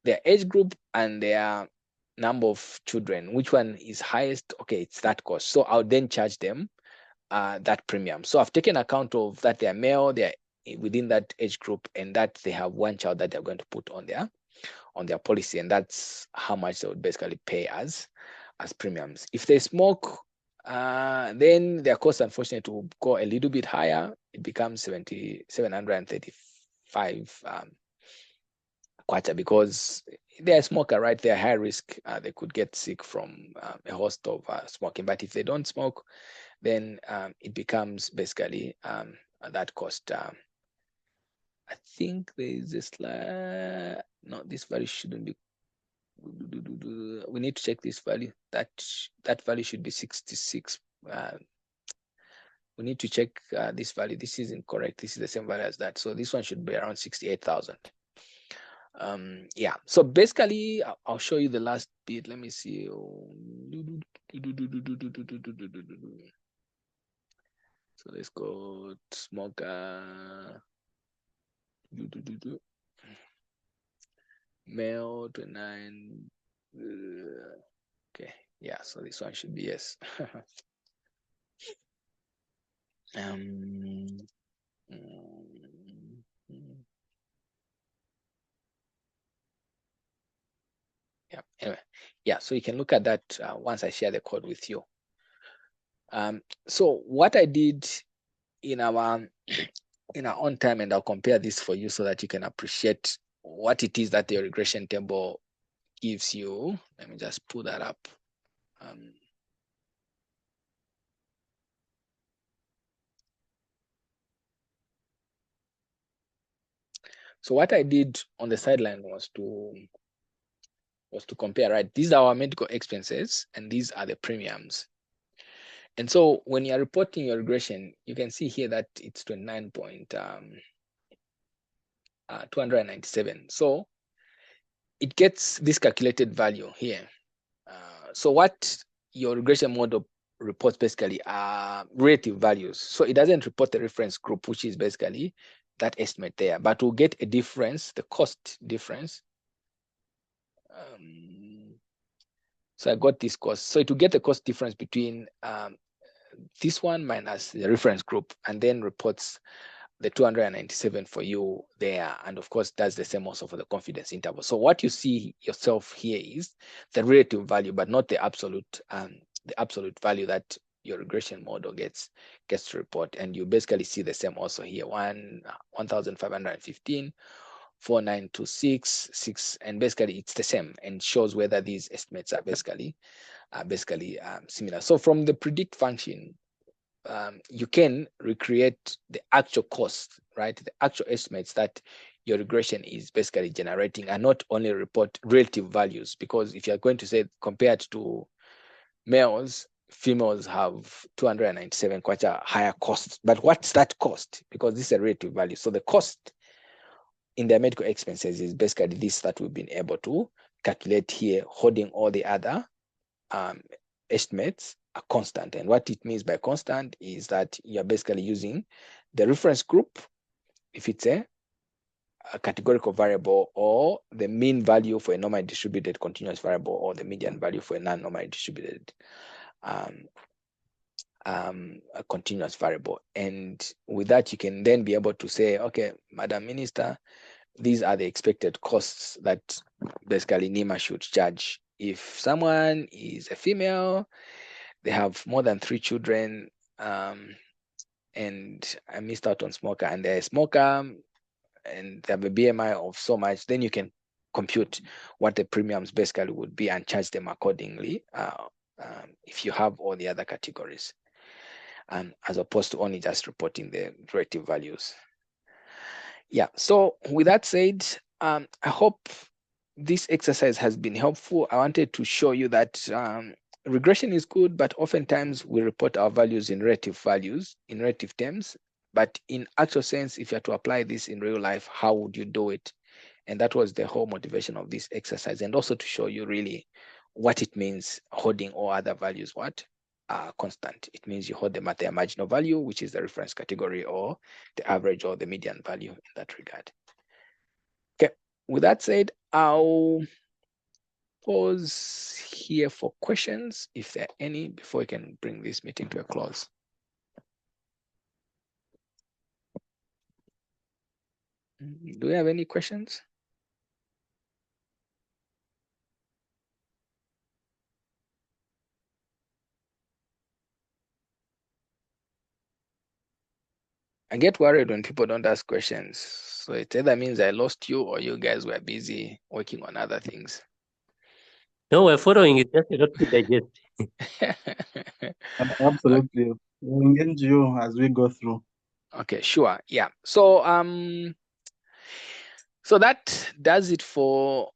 their age group and their number of children. Which one is highest? Okay, it's that cost. So I would then charge them that premium. So I've taken account of that they're male, they're within that age group, and that they have one child that they're going to put on their policy, and that's how much they would basically pay as premiums. If they smoke, then their cost unfortunately will go a little bit higher. It becomes 735 kwacha, because they're a smoker, right? They're high risk. They could get sick from a host of smoking. But if they don't smoke, then it becomes basically that cost I think there is a slide. No, this value shouldn't be. We need to check this value. That value should be 66. We need to check this value. This is incorrect. This is the same value as that. So this one should be around 68,000. Yeah, so basically I'll show you the last bit. Let me see. So let's go to smoker. Male 29. Okay, yeah, so this one should be yes. Yeah, anyway, yeah, so you can look at that once I share the code with you. So what I did in our own time, and I'll compare this for you so that you can appreciate what it is that the regression table gives you. Let me just pull that up. So what I did on the sideline was to compare, right? These are our medical expenses and these are the premiums. And so when you're reporting your regression, you can see here that it's 29,297. So it gets this calculated value here. So what your regression model reports basically are relative values. So it doesn't report the reference group, which is basically that estimate there, but we'll get a difference, the cost difference. So I got this cost. So to get the cost difference between this one minus the reference group, and then reports the 297 for you there. And of course, that's the same also for the confidence interval. So what you see yourself here is the relative value, but not the absolute value that your regression model gets to report. And you basically see the same also here, 1,515, 4,926, 6, and basically it's the same and shows whether these estimates are basically similar. So from the predict function, you can recreate the actual cost, right? The actual estimates that your regression is basically generating, and not only report relative values, because if you're going to say compared to males, females have 297, quite a higher cost. But what's that cost? Because this is a relative value. So the cost in their medical expenses is basically this that we've been able to calculate here, holding all the other estimates are constant. And what it means by constant is that you're basically using the reference group, if it's a categorical variable, or the mean value for a normally distributed continuous variable, or the median value for a non-normally distributed a continuous variable. And with that, you can then be able to say, okay, Madam Minister, these are the expected costs that basically NEMA should charge. If someone is a female, they have more than 3 children, and I missed out on smoker, and they're a smoker, and they have a BMI of so much, then you can compute what the premiums basically would be and charge them accordingly if you have all the other categories, as opposed to only just reporting the relative values. Yeah, so with that said, I hope this exercise has been helpful. I wanted to show you that regression is good, but oftentimes we report our values in relative terms. But in actual sense, if you are to apply this in real life, how would you do it? And that was the whole motivation of this exercise, and also to show you really what it means holding all other values constant. It means you hold them at their marginal value, which is the reference category, or the average or the median value in that regard. Okay, with that said, I'll pause here for questions, if there are any, before we can bring this meeting to a close. Do we have any questions? I get worried when people don't ask questions. So it either means I lost you or you guys were busy working on other things. No, we're following it, just a lot to digest. Absolutely. We'll engage you as we go through. Okay, sure. Yeah. So So that does it for